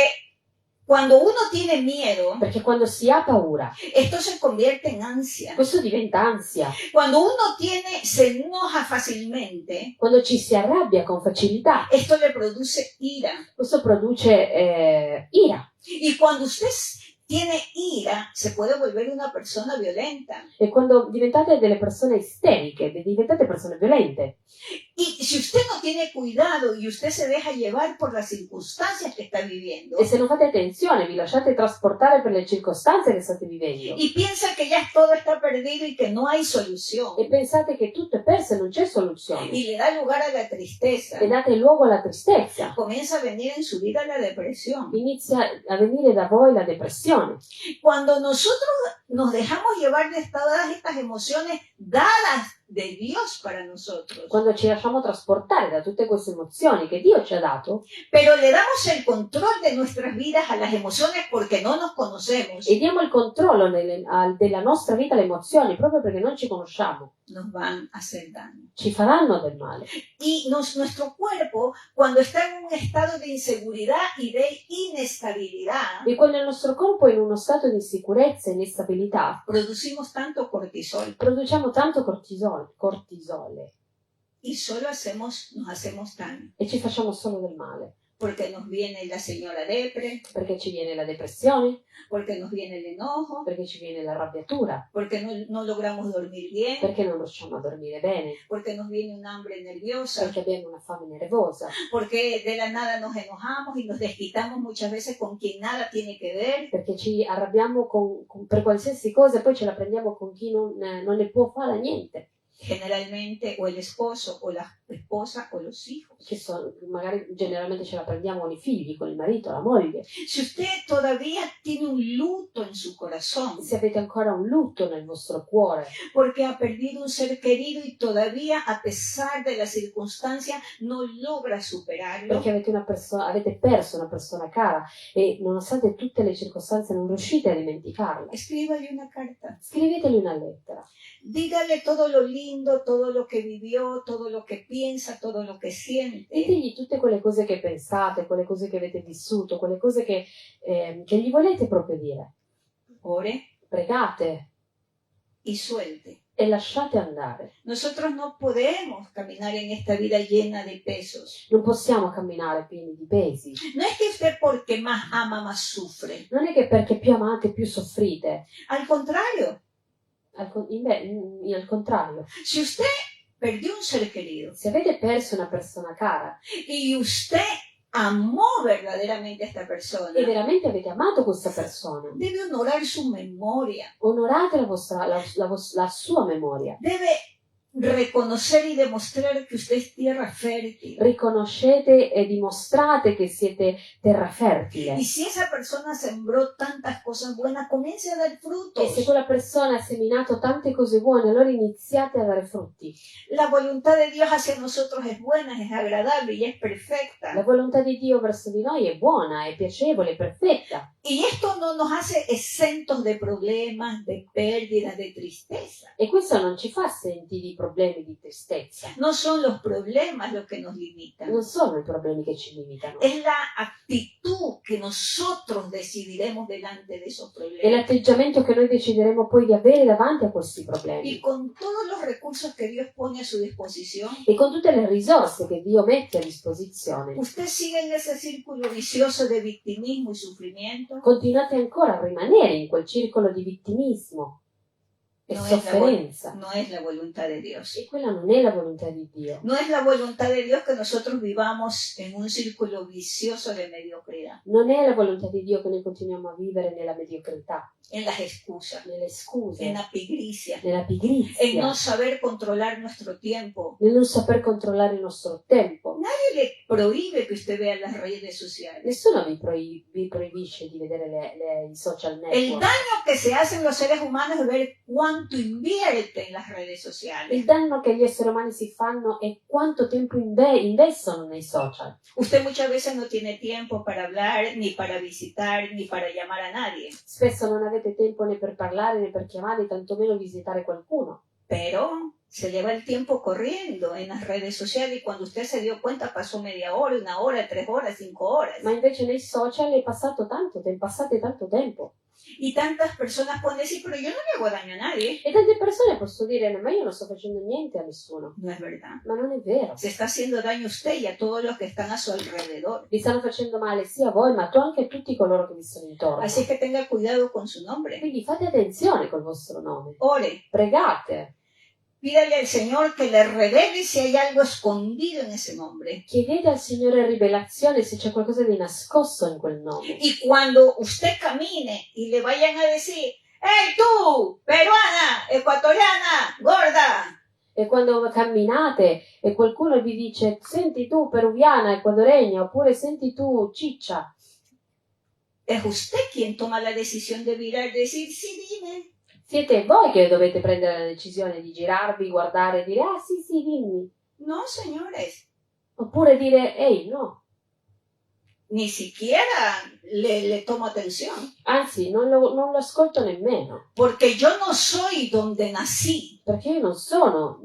cuando uno tiene miedo, perché quando si ha paura, esto se convierte en ansia. questo diventa ansia. Cuando uno se enoja fácilmente, Quando ci si arrabbia con facilità, esto le produce ira. questo produce ira. Y cuando usted tiene ira, se puede volver una persona violenta. E quando diventate delle persone isteriche, diventate persone violente. Y si usted no tiene cuidado y usted se deja llevar por las circunstancias que está viviendo, E se non fate attenzione, vi lasciate trasportare per le circostanze che state vivendo y piensa que ya todo está perdido y que no hay solución, e pensate che tutto è perso e non c'è soluzione y le da lugar a la tristeza, e date luogo alla tristezza, comienza a venir en su vida la depresión. inizia a venire da voi la depressione. Cuando nosotros nos dejamos llevar de todas estas emociones dadas de Dios para nosotros, Quando ci lasciamo trasportare da tutte queste emozioni che Dio ci ha dato pero le damos el control de nuestras vidas a las emociones porque no nos conocemos, e diamo il controllo della nostra vita alle emozioni proprio perché non ci conosciamo, nos van a hacer daño. ci faranno del male. Y nuestro cuerpo, cuando está en un estado de inseguridad y de inestabilidad, E quando il nostro corpo è in uno stato di insicurezza e instabilità, producimos tanto cortisol produciamo tanto cortisole y solo nos hacemos daño, e ci facciamo solo del male, porque nos viene la señora depre, perché ci viene la depressione, porque nos viene el enojo, perché ci viene l'arrabbiatura, porque no logramos dormir bien, perché non riusciamo a dormire bene, porque nos viene un hambre nerviosa, perché abbiamo una fame nervosa, porque de la nada nos enojamos y nos desquitamos muchas veces con quien nada tiene que ver, perché ci arrabbiamo per qualsiasi cosa e poi ce la prendiamo con chi non ne può fare niente, generalmente o el esposo o la esposa o los hijos. magari generalmente ce la prendiamo con i figli, con il marito, la moglie. Si usted todavía tiene un luto en su corazón, Se avete ancora un lutto nel vostro cuore, porque ha perdido un ser querido y todavía a pesar de la circunstancia no logra superarlo, perché avete perso una persona cara e nonostante tutte le circostanze non riuscite a dimenticarla, escríbale una carta. scriveteli una lettera. Dígale todo lo lindo, todo lo que vivió, todo lo que piensa, todo lo que siente. Ditegli tutte quelle cose che pensate, quelle cose che avete vissuto, quelle cose che gli volete proprio dire. Ore Pregate y suelte. e lasciate andare. Nosotros no podemos caminar en esta vida llena de pesos. Non possiamo camminare pieni di pesi. No es que usted porque más ama, más sufre. Non è che perché più amate più soffrite. Al contrario, Al contrario, si usted perdió un ser querido se avete perso una persona cara y usted amó verdaderamente a esta persona, e veramente avete amato questa persona, debe honorar su memoria, onorate la sua memoria. debe reconocer y demostrar que usted es tierra fértil. Riconoscete e dimostrate che siete terra fertile. Y si esa persona sembró tantas cosas buenas, comience a dar E frutos. se quella persona ha seminato tante cose buone, allora iniziate a dare frutti. La voluntad de Dios hacia nosotros es buena, es agradable y es perfecta. La volontà di Dio verso di noi è buona, è piacevole, è perfetta. Y esto no nos hace exentos de problemas, de pérdidas, de tristeza. E questo non ci fa senti di problemi di tristezza. No son los problemas los que nos limitan. Non sono i problemi che ci limitano. Es la actitud que nosotros decidiremos delante de esos È problemas. l'atteggiamento che noi decideremo poi di avere davanti a questi problemi. Y con todos los recursos que Dios pone a su disposición, E con tutte le risorse che Dio mette a disposizione, usted sigue en ese círculo vicioso de victimismo y sufrimiento. continuate ancora a rimanere in quel circolo di vittimismo e No es sofferenza. No es la voluntad de Dios. E quella non è la volontà di Dio. No es la voluntad de Dios que nosotros vivamos en un círculo vicioso de mediocridad, Non è la volontà di Dio che noi continuiamo a vivere nella mediocrità, en las excusas, nelle scuse, en la pigricia, nella en pigrizia, no saber controlar nuestro tiempo. nel non saper controllare il nostro tempo. Nadie le prohíbe que usted vea las redes sociales. Nessuno vi proibisce di vedere i social El network. daño que se hacen los seres humanos es ver cuánto invierte en las redes sociales. Il danno che gli esseri umani si fanno è quanto tempo investono nei social. Usted muchas veces no tiene tiempo para hablar, ni para visitar, ni para llamar a nadie. Spesso non avete tempo né per parlare né per chiamare, tantomeno visitare qualcuno. Pero se le va el tiempo corriendo en las redes sociales y cuando usted se dio cuenta pasó media hora, 1 hora, 3 horas, 5 horas. Ma invece nei social è passato tanto tempo, passate tanto tempo. Y tantas personas pueden decir, pero yo no le hago daño a nadie. E tante persone possono dire, ma io non sto facendo niente a nessuno. No es verdad. Ma non è vero. Se está haciendo daño a usted y a todos los que están a su alrededor. Vi stanno facendo male sia a voi, ma anche a tutti coloro che vi sono intorno. Así que tenga cuidado con su nombre. Quindi fate attenzione col vostro nome. Ore, Pregate. pídale al Señor que le revele si hay algo escondido en ese nombre. Chiedete al Signore rivelazione se c'è qualcosa di nascosto in quel nome. Y cuando usted camine y le vayan a decir, ¡hey tú, peruana, ecuatoriana, gorda! E quando camminate e qualcuno vi dice senti tu peruviana, ecuadoregna, oppure senti tu ciccia, Es usted quien toma la decisión de virar y decir, sí, dime. siete voi che dovete prendere la decisione di girarvi, guardare e dire ah sì sì dimmi, No, señores, oppure dire ehi no, ni siquiera le tomo atención. anzi non lo ascolto nemmeno, Porque yo no soy donde nací. perché io non sono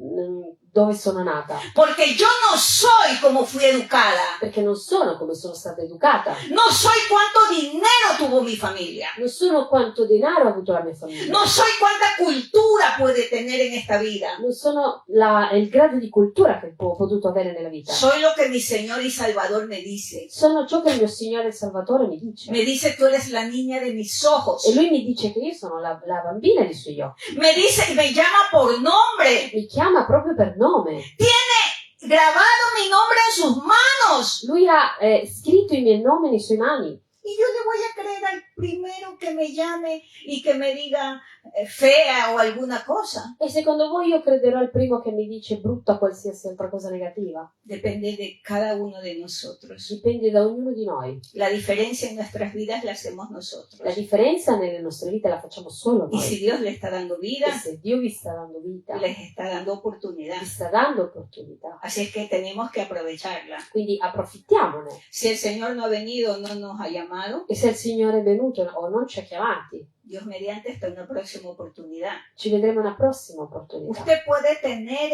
dove sono nata, Porque yo no soy como fui educada. perché non sono come sono stata educata, No soy cuánto dinero tuvo mi familia. non sono quanto denaro ha avuto la mia famiglia, No soy cuánta cultura puede tener en esta vida. non sono il grado di cultura che ho potuto avere nella vita. Soy lo que mi Señor y Salvador me dice. Sono ciò che il mio Signore Salvatore mi dice. Me dice, tú eres la niña de mis ojos. E lui mi dice che io sono la bambina dei suoi occhi. Me dice, me llama por nombre. Mi chiama proprio per nome. Grabado mi nombre en sus manos. Lui ha scritto il mio nome nei suoi mani. Y yo le voy a creer al primero que me llame y que me diga fea o alguna cosa. E secondo voi io crederò al primo che mi dice brutta qualsiasi altra cosa negativa? Depende de cada uno de nosotros. Dipende da ognuno di noi. La diferencia en nuestras vidas la hacemos nosotros. La differenza nelle nostre vite la facciamo solo Y si noi. Dios le está dando vida, E se Dio vi sta dando vita, les está dando oportunidad. vi sta dando opportunità. Así es que tenemos que aprovecharla. Quindi approfittiamone. Si el Señor no ha venido, no nos ha llamado, E se il Signore è venuto o non ci ha chiamati, Dios mediante hasta una próxima oportunidad. ci vedremo una prossima opportunità. Usted puede tener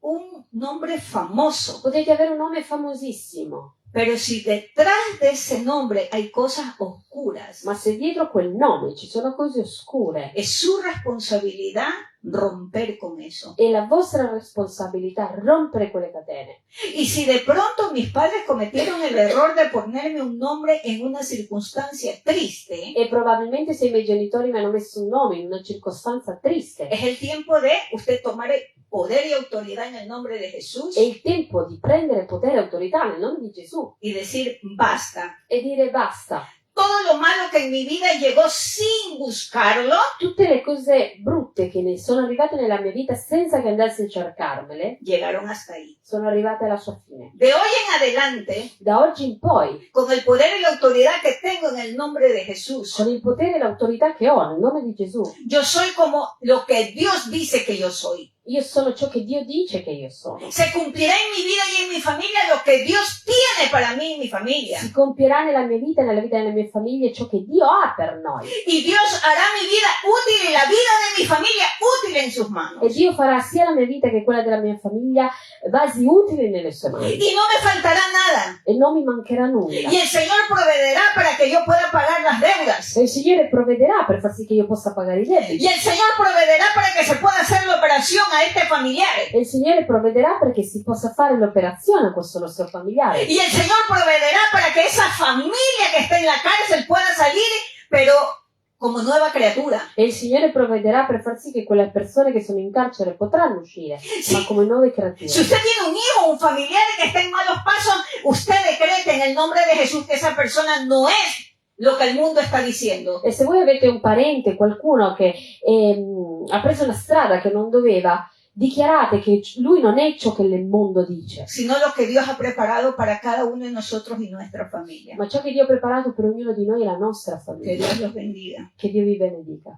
un nombre famoso, Potete avere un nome famosissimo, pero si detrás de ese nombre hay cosas oscuras, ma se dietro quel nome ci sono cose oscure, es su responsabilidad romper con eso. È la vostra responsabilità rompere quelle catene. Y si de pronto mis padres cometieron el error de ponerme un nombre en una circunstancia triste, E probabilmente se i miei genitori mi hanno messo un nome in una circostanza triste, es el tiempo de usted tomar poder y autoridad en el nombre de Jesús è il tempo di prendere potere e autorità nel nome di Gesù y decir basta. e dire basta. Todo lo malo que en mi vida llegó sin buscarlo, Tutte le cose brutte che ne sono arrivate nella mia vita senza che andassi a cercarmele, llegaron hasta ahí. sono arrivate alla sua fine. De hoy en adelante, Da oggi in poi, con el poder y la autoridad que tengo en el nombre de Jesús, con il potere e l'autorità che ho nel nome di Gesù, yo soy como lo que Dios dice que yo soy. io sono ciò che Dio dice che io sono. Se cumplirá en mi vida y en mi familia lo que Dios tiene para mí y mi familia. Si compierà nella mia vita e nella vita delle mie famiglie ciò che Dio ha per noi. Y Dios hará mi vida útil y la vida de mi familia útil en sus manos. E Dio farà sia la mia vita che quella della mia famiglia vasi utili nelle sue mani. Y no me faltará nada. E non mi mancherà nulla. Y el Señor provederá para que yo pueda pagar las deudas. E il Signore provvederà per far sì che io possa pagare i debiti. Y el Señor provederá para que se pueda hacer la operación a este familiar. E il Signore provvederà perché si possa fare l'operazione a questo nostro familiare. Y el Señor provederá para que esa familia que está en la cárcel pueda salir, pero como nueva criatura. E il Signore provvederà per far sì che quelle persone che sono in carcere potranno uscire, ma come nuove creature. Si usted tiene un hijo, un familiar que está en malos pasos, usted decrete en el nombre de Jesús que esa persona no es lo que el mundo está diciendo. E se voi avete un parente, qualcuno che ha preso una strada che non doveva, dichiarate che lui non è ciò che il mondo dice, Sino lo que Dios ha preparado para cada uno de nosotros y nuestra familia. ma ciò che Dio ha preparato per ognuno di noi è la nostra Que famiglia. Dios los bendiga. Che Dio vi benedica.